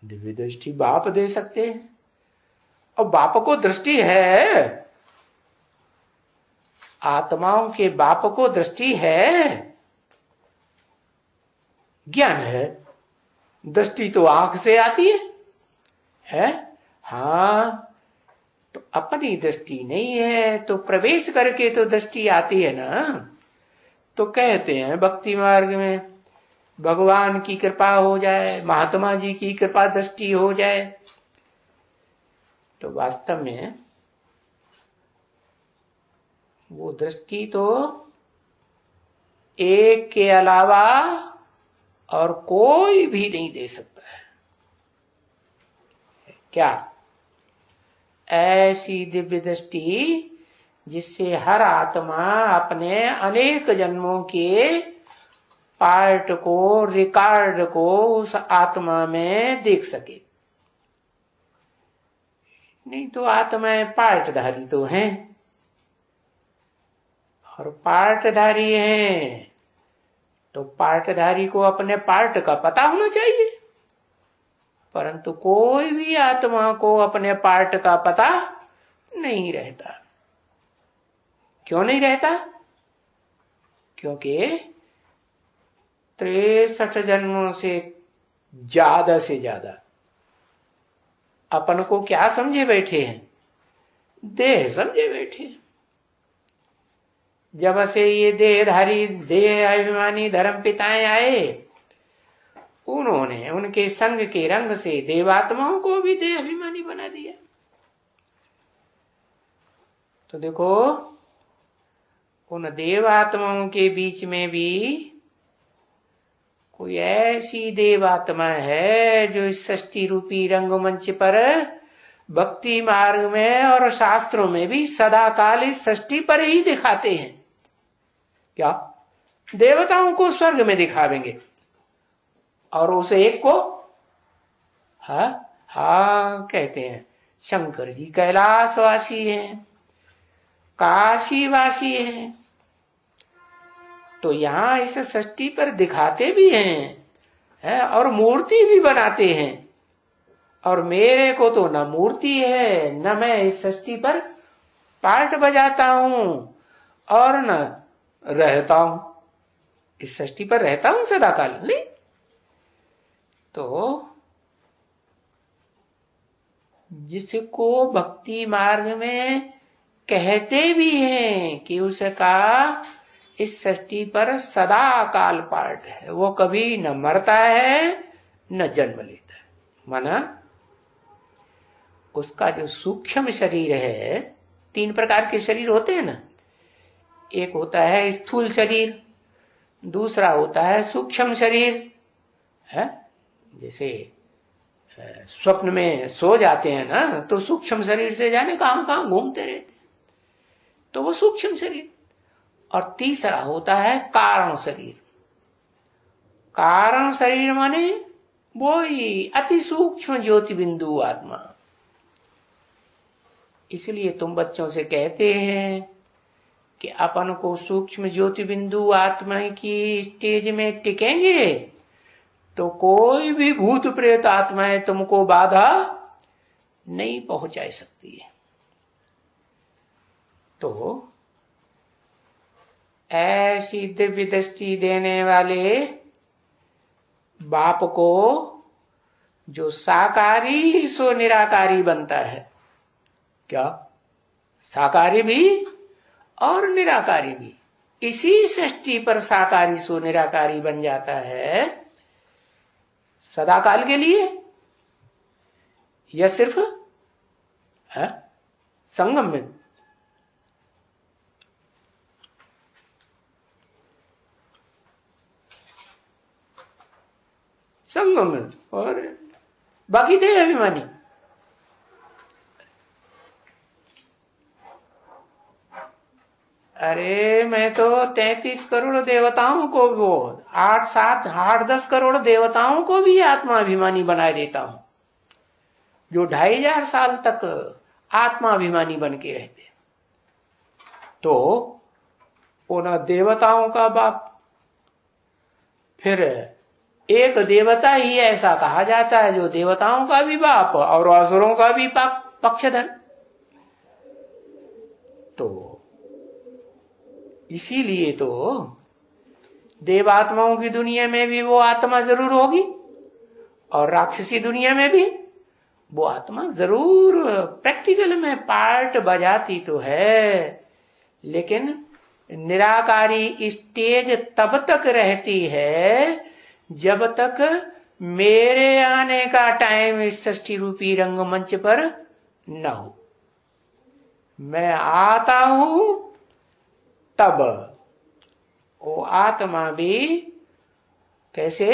दिव्य दृष्टि बाप दे सकते हैं। और बाप को दृष्टि है, आत्माओं के बाप को दृष्टि है, ज्ञान है। दृष्टि तो आंख से आती है? हाँ, तो अपनी दृष्टि नहीं है तो प्रवेश करके तो दृष्टि आती है ना। तो कहते हैं भक्ति मार्ग में भगवान की कृपा हो जाए, महात्मा जी की कृपा दृष्टि हो जाए, तो वास्तव में वो दृष्टि तो एक के अलावा और कोई भी नहीं दे सकता है। क्या? ऐसी दिव्य दृष्टि जिससे हर आत्मा अपने अनेक जन्मों के पार्ट को, रिकॉर्ड को उस आत्मा में देख सके। नहीं तो आत्माएं पार्टधारी तो हैं, और पार्टधारी हैं तो पार्टधारी को अपने पार्ट का पता होना चाहिए। परंतु कोई भी आत्मा को अपने पार्ट का पता नहीं रहता। क्यों नहीं रहता? क्योंकि 63 जन्मों से ज्यादा अपन को क्या समझे बैठे हैं? देह समझे बैठे। जब से ये देहधारी देह अभिमानी धर्म पिताएं आए, उन्होंने उनके संग के रंग से देवात्माओं को भी देह अभिमानी बना दिया। तो देखो, उन देवात्माओं के बीच में भी कोई ऐसी देवात्मा है जो इस सृष्टि रूपी रंगमंच पर भक्ति मार्ग में और शास्त्रों में भी सदा काल इस सृष्टि पर ही दिखाते हैं। क्या? देवताओं को स्वर्ग में दिखावेंगे और उस एक को हा कहते हैं शंकर जी कैलाशवासी हैं, काशीवासी हैं। तो यहां इस सृष्टि पर दिखाते भी हैं और मूर्ति भी बनाते हैं। और मेरे को तो न मूर्ति है, न मैं इस सृष्टि पर पार्ट बजाता हूं और न रहता हूं। इस सृष्टि पर रहता हूं सदा काल नहीं। तो जिसको भक्ति मार्ग में कहते भी हैं कि उसका इस सृष्टि पर सदा काल पार्ट है, वो कभी न मरता है न जन्म लेता है। माना उसका जो सूक्ष्म शरीर है, 3 प्रकार के शरीर होते हैं ना। एक होता है स्थूल शरीर, दूसरा होता है सूक्ष्म शरीर है। जैसे स्वप्न में सो जाते हैं ना, तो सूक्ष्म शरीर से जाने कहां कहां घूमते रहते हैं, तो वो सूक्ष्म शरीर। और तीसरा होता है कारण शरीर। कारण शरीर माने वो ही अति सूक्ष्म ज्योति बिंदु आत्मा। इसलिए तुम बच्चों से कहते हैं कि अपन को सूक्ष्म ज्योति बिंदु आत्मा की स्टेज में टिकेंगे तो कोई भी भूत प्रेत आत्माएं तुमको बाधा नहीं पहुंचा सकती है। तो ऐसी दिव्य दृष्टि देने वाले बाप को जो साकारी सो निराकारी बनता है। क्या? साकारी भी और निराकारी भी। इसी सृष्टि पर साकारी सो निराकारी बन जाता है सदा काल के लिए, या सिर्फ संगम में? संगम में। और बाकी देह अभिमानी। अरे मैं तो 33 करोड़ देवताओं को, वो 8-10 करोड़ देवताओं को भी आत्माभिमानी बना देता हूं, जो 2500 साल तक आत्माभिमानी बन के रहते। तो उन देवताओं का बाप, फिर एक देवता ही ऐसा कहा जाता है जो देवताओं का भी बाप और असुरों का भी पक्षधर। तो इसीलिए तो देवात्माओं की दुनिया में भी वो आत्मा जरूर होगी और राक्षसी दुनिया में भी वो आत्मा जरूर प्रैक्टिकल में पार्ट बजाती तो है, लेकिन निराकारी स्टेज तब तक रहती है जब तक मेरे आने का टाइम इस सृष्टि रूपी रंगमंच पर न हो। मैं आता हूं तब वो आत्मा भी कैसे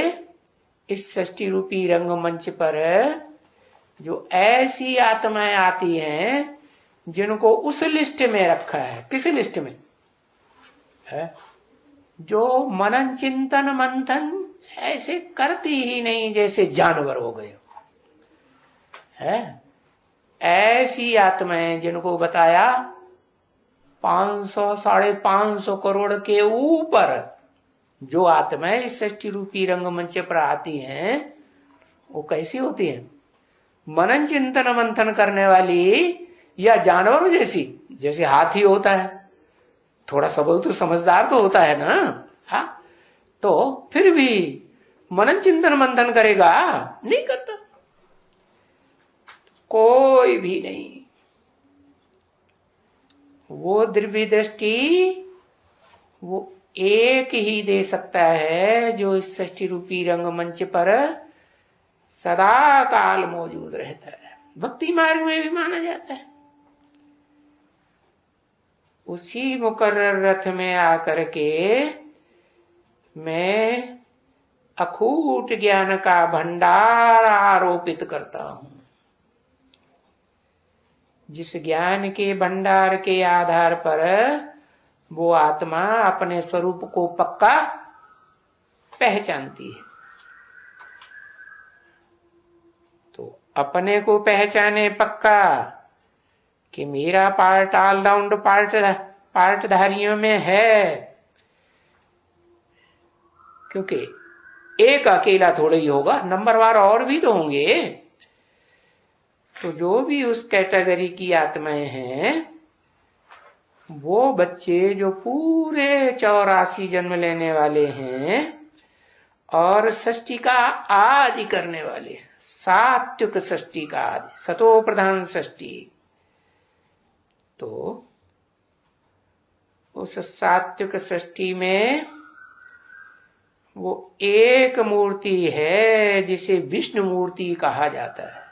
इस सृष्टि रूपी रंगमंच पर जो ऐसी आत्माएं आती हैं जिनको उस लिस्ट में रखा है। किस लिस्ट में है? जो मनन चिंतन मंथन ऐसे करती ही नहीं, जैसे जानवर हो गए है। ऐसी आत्माएं जिनको बताया 500-550 करोड़ के ऊपर जो आत्माएं इस सृष्टि रूपी रंगमंच पर आती हैं, वो कैसी होती हैं? मनन चिंतन मंथन करने वाली या जानवरों जैसी? जैसे हाथी होता है, थोड़ा सबल तो समझदार तो होता है ना, हाँ, तो फिर भी मनन चिंतन मंथन करेगा? नहीं करता कोई भी नहीं। वो दिव्य दृष्टि वो एक ही दे सकता है जो इस सृष्टि रूपी रंगमंच पर सदा काल मौजूद रहता है। भक्ति मार्ग में भी माना जाता है। उसी मुकर्रर रथ में आकर के मैं अखूट ज्ञान का भंडार आरोपित करता हूं। जिस ज्ञान के भंडार के आधार पर वो आत्मा अपने स्वरूप को पक्का पहचानती है। तो अपने को पहचाने पक्का कि मेरा पार्ट ऑलराउंड पार्टधारियों में है, क्योंकि एक अकेला थोड़ा ही होगा, नंबरवार और भी तो होंगे। तो जो भी उस कैटेगरी की आत्माएं हैं, वो बच्चे जो पूरे 84 जन्म लेने वाले हैं और सृष्टि का आदि करने वाले हैं, सात्विक सृष्टि का आदि, सतो प्रधान सृष्टि। तो उस सात्विक सृष्टि में वो एक मूर्ति है जिसे विष्णु मूर्ति कहा जाता है।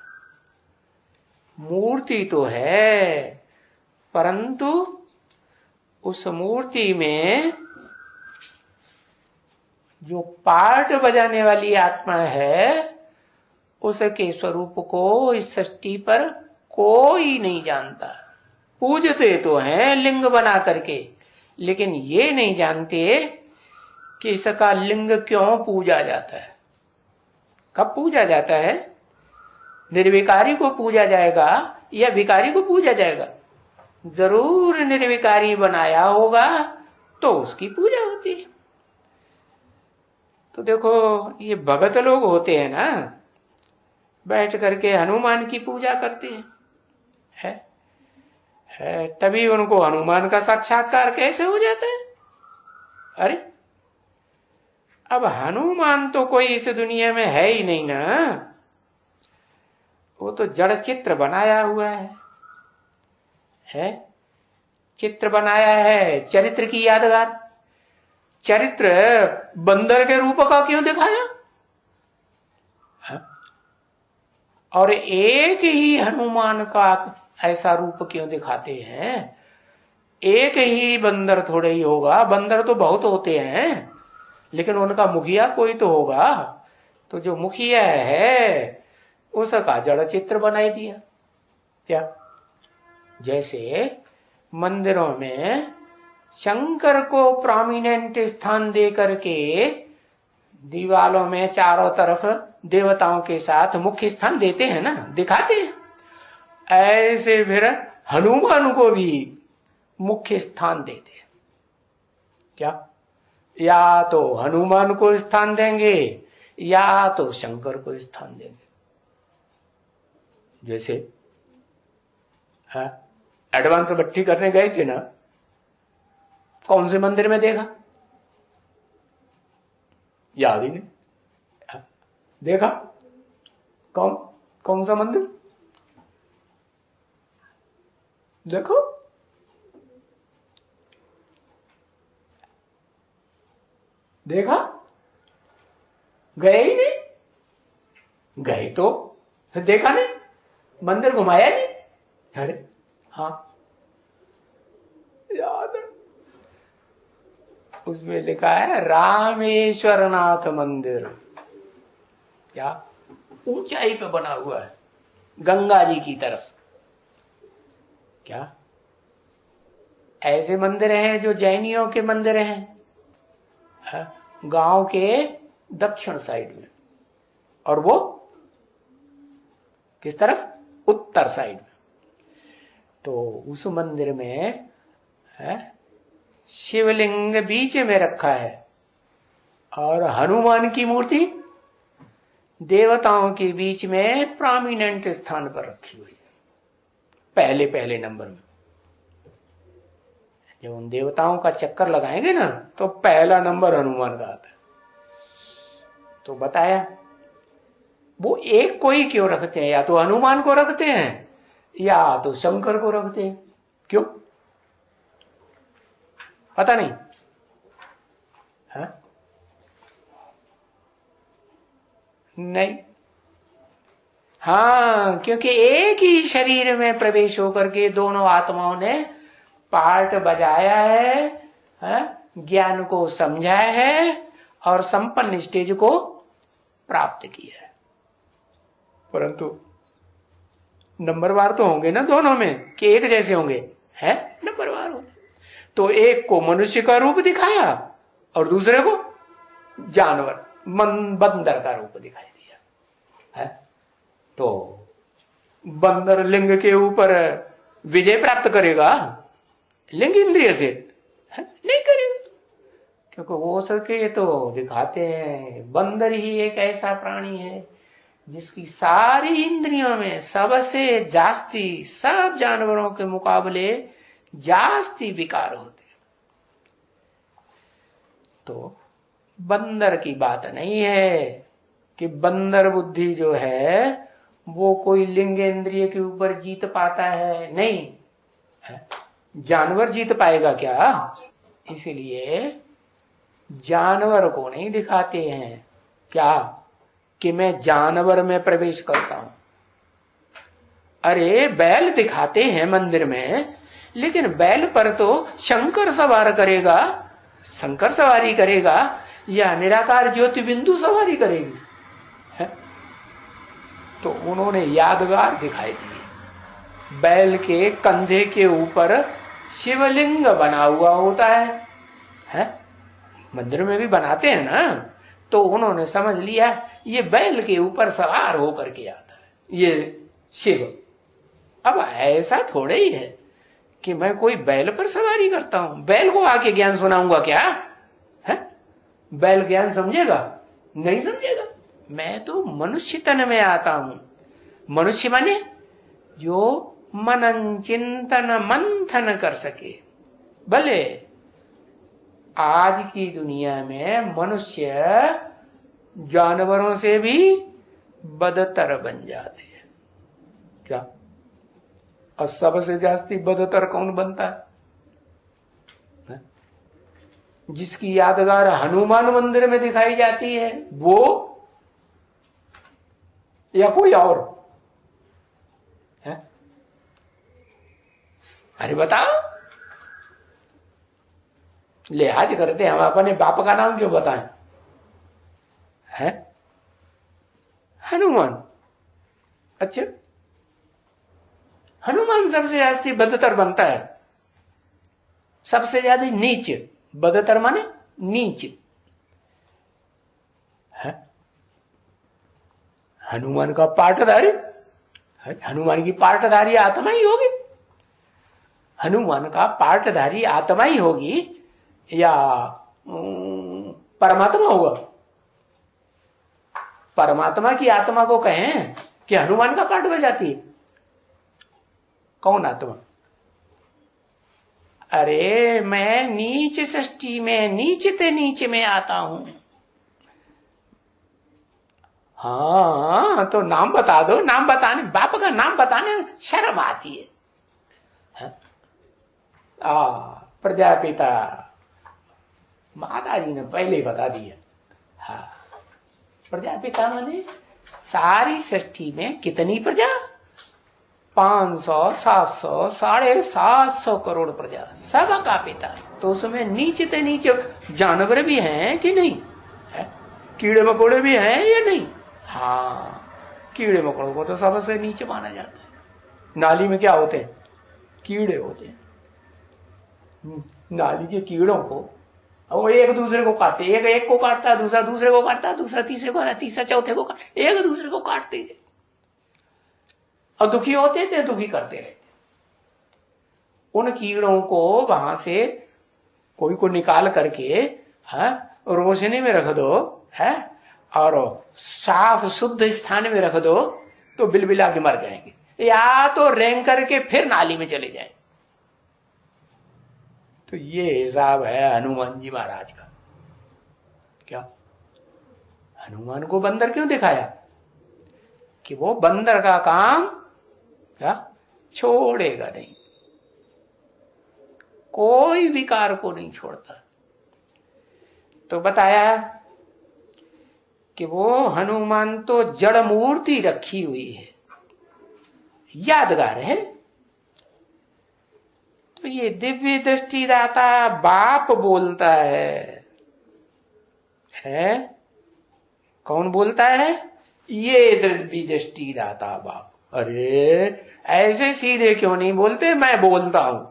मूर्ति तो है, परंतु उस मूर्ति में जो पार्ट बजाने वाली आत्मा है, उसके स्वरूप को इस सृष्टि पर कोई नहीं जानता। पूजते तो हैं लिंग बना करके, लेकिन ये नहीं जानते कि इसका लिंग क्यों पूजा जाता है, कब पूजा जाता है। निर्विकारी को पूजा जाएगा या विकारी को पूजा जाएगा? जरूर निर्विकारी बनाया होगा तो उसकी पूजा होती है। तो देखो ये भगत लोग होते हैं ना, बैठ करके हनुमान की पूजा करते हैं, है तभी उनको हनुमान का साक्षात्कार कैसे हो जाता है? अरे अब हनुमान तो कोई इस दुनिया में है ही नहीं ना, वो तो जड़ चित्र बनाया हुआ है, चित्र बनाया है चरित्र की यादगार। चरित्र बंदर के रूप का क्यों दिखाया है? और एक ही हनुमान का ऐसा रूप क्यों दिखाते हैं? एक ही बंदर थोड़े ही होगा, बंदर तो बहुत होते हैं, लेकिन उनका मुखिया कोई तो होगा। तो जो मुखिया है उसका जड़ चित्र बनाई दिया। क्या? जैसे मंदिरों में शंकर को प्रोमिनेंट स्थान दे करके दीवालों में चारों तरफ देवताओं के साथ मुख्य स्थान देते हैं ना, दिखाते हैं, ऐसे फिर हनुमान को भी मुख्य स्थान देते हैं। क्या? या तो हनुमान को स्थान देंगे या तो शंकर को स्थान देंगे। जैसे एडवांस भट्टी करने गए थे ना, कौन से मंदिर में देखा? याद ही नहीं। देखा? कौन सा मंदिर? देखो, देखा? गए ही नहीं। गए तो देखा नहीं, मंदिर घुमाया नहीं। अरे हाँ याद है, उसमें लिखा है रामेश्वर नाथ मंदिर। क्या? ऊंचाई पे बना हुआ है, गंगा जी की तरफ। क्या? ऐसे मंदिर हैं जो जैनियों के मंदिर हैं, गांव के दक्षिण साइड में, और वो किस तरफ? उत्तर साइड में। तो उस मंदिर में शिवलिंग बीच में रखा है और हनुमान की मूर्ति देवताओं के बीच में प्रोमिनेंट स्थान पर रखी हुई है, पहले पहले नंबर में। जब उन देवताओं का चक्कर लगाएंगे ना तो पहला नंबर हनुमान का आता है। तो बताया वो एक को ही क्यों रखते हैं, या तो हनुमान को रखते हैं या तो शंकर को रखते हैं। क्यों? पता नहीं है? नहीं। हाँ, क्योंकि एक ही शरीर में प्रवेश होकर के दोनों आत्माओं ने पार्ट बजाया है? ज्ञान को समझाया है और संपन्न स्टेज को प्राप्त किया है। परंतु नंबरवार तो होंगे ना दोनों में, कि एक जैसे होंगे? है नंबरवार होंगे। तो एक को मनुष्य का रूप दिखाया और दूसरे को जानवर बंदर का रूप दिखाई दिया है। तो बंदर लिंग के ऊपर विजय प्राप्त करेगा लिंग इंद्रिय से? नहीं करेगा, क्योंकि हो सके तो दिखाते हैं बंदर ही एक ऐसा प्राणी है जिसकी सारी इंद्रियों में सबसे जास्ती सब जानवरों के मुकाबले जास्ती विकार होते। तो बंदर की बात नहीं है कि बंदर बुद्धि जो है वो कोई लिंग इंद्रिय के ऊपर जीत पाता है, नहीं है? जानवर जीत पाएगा क्या? इसलिए जानवर को नहीं दिखाते हैं क्या कि मैं जानवर में प्रवेश करता हूं। अरे बैल दिखाते हैं मंदिर में, लेकिन बैल पर तो शंकर सवार करेगा, शंकर सवारी करेगा या निराकार ज्योति बिंदु सवारी करेगी है? तो उन्होंने यादगार दिखाई दिए। बैल के कंधे के ऊपर शिवलिंग बना हुआ होता है? मंदिर में भी बनाते हैं ना। तो उन्होंने समझ लिया ये बैल के ऊपर सवार होकर के आता है ये शिव। अब ऐसा थोड़े ही है कि मैं कोई बैल पर सवारी करता हूं, बैल को आके ज्ञान सुनाऊंगा क्या है? बैल ज्ञान समझेगा? नहीं समझेगा। मैं तो मनुष्य तन में आता हूं। मनुष्य माने जो मनन चिंतन मंथन कर सके। भले आज की दुनिया में मनुष्य जानवरों से भी बदतर बन जाते हैं क्या? और सबसे जास्ती बदतर कौन बनता है? जिसकी यादगार हनुमान मंदिर में दिखाई जाती है वो, या कोई और है? अरे बताओ। लिहाज करते हम अपने बाप का नाम क्यों बताएं? है हनुमान। अच्छा, हनुमान सबसे जास्ती बदतर बनता है, सबसे ज्यादा नीच। बदतर माने नीच है? हनुमान का पाटधारी, हनुमान की पाटधारी आत्मा ही होगी। हनुमान का पाटधारी आत्मा ही होगी या परमात्मा होगा? परमात्मा की आत्मा को कहें कि हनुमान का पाठ बजाती है, कौन आत्मा? अरे मैं नीच सृष्टि में नीचते नीच में आता हूं। हाँ तो नाम बता दो। नाम बताने, बाप का नाम बताने शर्म आती है? प्रजापिता माता जी ने पहले बता दिया। हाँ, प्रजापिता माने सारी सृष्टि में कितनी प्रजा? 500, 700, 750 करोड़ प्रजा, सबका पिता। तो उसमें नीचते नीचे जानवर भी हैं कि नहीं है? कीड़े मकोड़े भी हैं या नहीं? हाँ, कीड़े मकोड़ों को तो सबसे नीचे माना जाता है। नाली में क्या होते हैं? कीड़े होते हैं। नाली के कीड़ों को वो एक दूसरे को काटते, एक को काटता है, दूसरा दूसरे को काटता है, दूसरा तीसरे को, तीसरा चौथे को एक दूसरे को काटते हैं और दुखी होते थे, दुखी करते रहते। उन कीड़ों को वहां से कोई को निकाल करके रोशनी में रख दो है और साफ शुद्ध स्थान में रख दो तो बिलबिला के मर जाएंगे, या तो रेंग करके फिर नाली में चले जाएंगे। तो ये हिसाब है हनुमान जी महाराज का। क्या हनुमान को बंदर क्यों दिखाया? कि वो बंदर का काम क्या छोड़ेगा नहीं। कोई विकार को नहीं छोड़ता। तो बताया कि वो हनुमान तो जड़ मूर्ति रखी हुई है, यादगार है। तो ये दिव्य दृष्टि दाता बाप बोलता है? कौन बोलता है? ये दिव्य दृष्टि दाता बाप। अरे ऐसे सीधे क्यों नहीं बोलते, मैं बोलता हूं,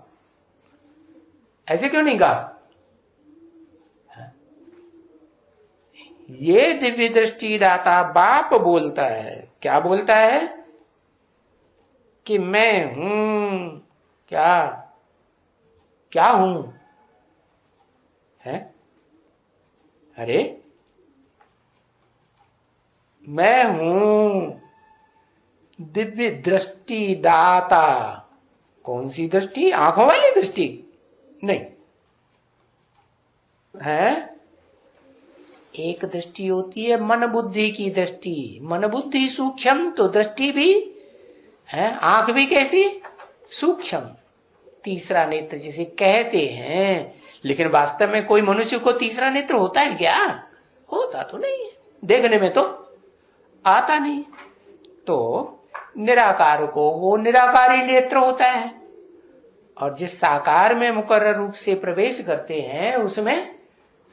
ऐसे क्यों नहीं कहा? ये दिव्य दृष्टि दाता बाप बोलता है। क्या बोलता है? कि मैं हूं। क्या हूं? है? अरे मैं हूं दिव्य दृष्टि दाता। कौन सी दृष्टि? आंखों वाली दृष्टि नहीं है। एक दृष्टि होती है मन बुद्धि की दृष्टि। मन बुद्धि सूक्ष्म तो दृष्टि भी है, आंख भी कैसी? सूक्ष्म। तीसरा नेत्र जिसे कहते हैं। लेकिन वास्तव में कोई मनुष्य को तीसरा नेत्र होता है क्या? होता तो नहीं है, देखने में तो आता नहीं। तो निराकार को वो निराकारी नेत्र होता है, और जिस साकार में मुकर्रर रूप से प्रवेश करते हैं उसमें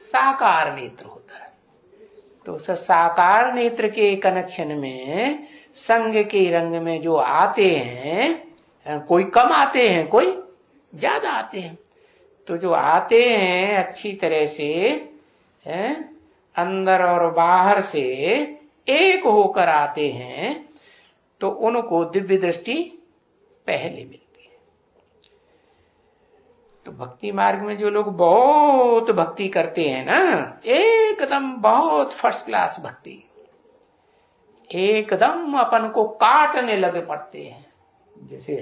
साकार नेत्र होता है। तो उस साकार नेत्र के कनेक्शन में संग के रंग में जो आते हैं, कोई कम आते हैं, कोई ज्यादा आते हैं। तो जो आते हैं अच्छी तरह से है, अंदर और बाहर से एक होकर आते हैं, तो उनको दिव्य दृष्टि पहले मिलती है। तो भक्ति मार्ग में जो लोग बहुत भक्ति करते हैं ना, एकदम बहुत फर्स्ट क्लास भक्ति, एकदम अपन को काटने लगे पड़ते हैं। जैसे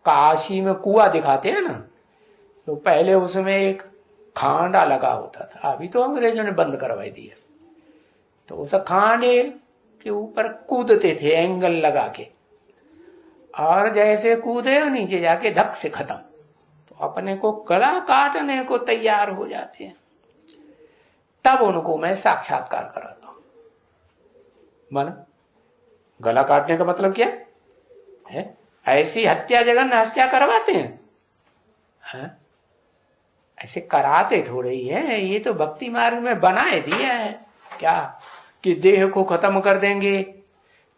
काशी में कुआं दिखाते हैं ना, तो पहले उसमें एक खांडा लगा होता था, अभी तो अंग्रेजों ने बंद करवाई दिया। तो उस खांडे के ऊपर कूदते थे एंगल लगा के, और जैसे कूदे नीचे जाके धक से खत्म। तो अपने को गला काटने को तैयार हो जाते हैं। तब उनको मैं साक्षात्कार कराता हूं। मन गला काटने का मतलब क्या है? ऐसी हत्या जघन्य हत्या करवाते हैं? ऐसे कराते थोड़े ही है। ये तो भक्ति मार्ग में बनाए दिया है क्या कि देह को खत्म कर देंगे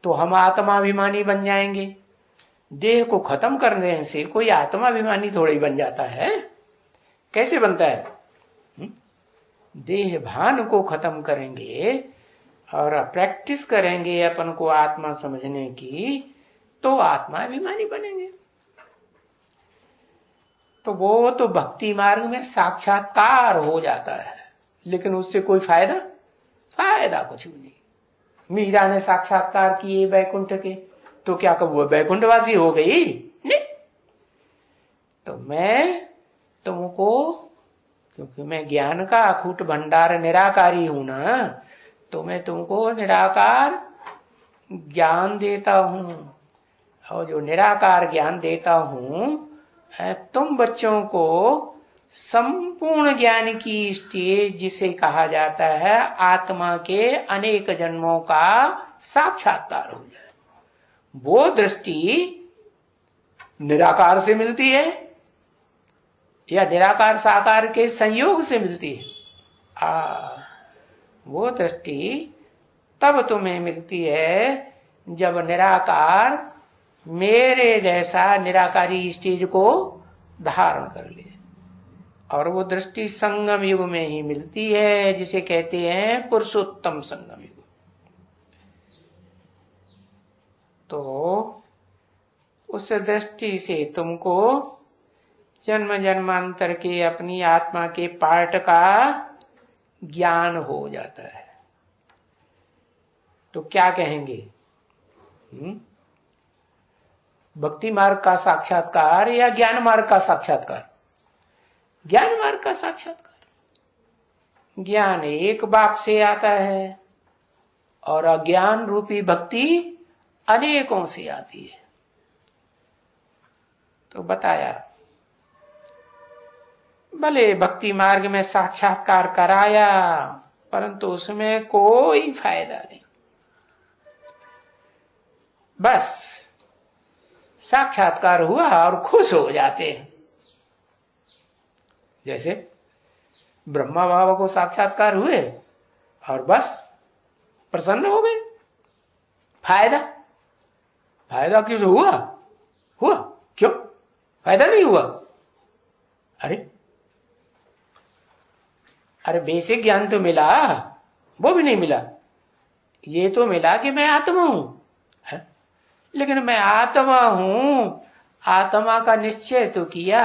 तो हम आत्माभिमानी बन जाएंगे। देह को खत्म करने से कोई आत्माभिमानी थोड़ा ही बन जाता है। कैसे बनता है? देह भान को खत्म करेंगे और प्रैक्टिस करेंगे अपन को आत्मा समझने की, तो आत्माभिमानी बनेंगे। तो वो तो भक्ति मार्ग में साक्षात्कार हो जाता है, लेकिन उससे कोई फायदा कुछ भी नहीं। मीरा ने साक्षात्कार किए बैकुंठ के, तो क्या कब वो बैकुंठवासी हो गई? नहीं। तो मैं तुमको, क्योंकि मैं ज्ञान का अखूट भंडार निराकारी हूं ना, तो मैं तुमको निराकार ज्ञान देता हूं। और जो निराकार ज्ञान देता हूं, तुम बच्चों को संपूर्ण ज्ञान की स्टेज जिसे कहा जाता है आत्मा के अनेक जन्मों का साक्षात्कार हो जाए, वो दृष्टि निराकार से मिलती है या निराकार साकार के संयोग से मिलती है? वो दृष्टि तब तुम्हें मिलती है जब निराकार मेरे जैसा निराकारी स्टेज को धारण कर ले। और वो दृष्टि संगम युग में ही मिलती है, जिसे कहते हैं पुरुषोत्तम संगम युग। तो उस दृष्टि से तुमको जन्म जन्मांतर के अपनी आत्मा के पार्ट का ज्ञान हो जाता है। तो क्या कहेंगे? भक्ति मार्ग का साक्षात्कार या ज्ञान मार्ग का साक्षात्कार? ज्ञान मार्ग का साक्षात्कार। ज्ञान एक बाप से आता है और अज्ञान रूपी भक्ति अनेकों से आती है। तो बताया भले भक्ति मार्ग में साक्षात्कार कराया, परंतु उसमें कोई फायदा नहीं। बस साक्षात्कार हुआ और खुश हो जाते हैं। जैसे ब्रह्मा बाबा को साक्षात्कार हुए और बस प्रसन्न हो गए। फायदा फायदा क्यों हुआ? हुआ क्यों? फायदा नहीं हुआ? अरे बेसिक ज्ञान तो मिला, वो भी नहीं मिला। ये तो मिला कि मैं आत्मा हूं, लेकिन मैं आत्मा हूं, आत्मा का निश्चय तो किया,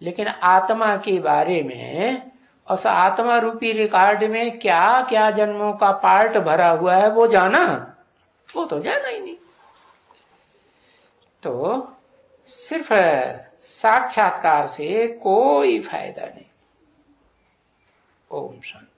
लेकिन आत्मा के बारे में उस आत्मा रूपी रिकॉर्ड में क्या क्या जन्मों का पार्ट भरा हुआ है वो जाना? वो तो जाना ही नहीं। तो सिर्फ साक्षात्कार से कोई फायदा नहीं। ओम शांति।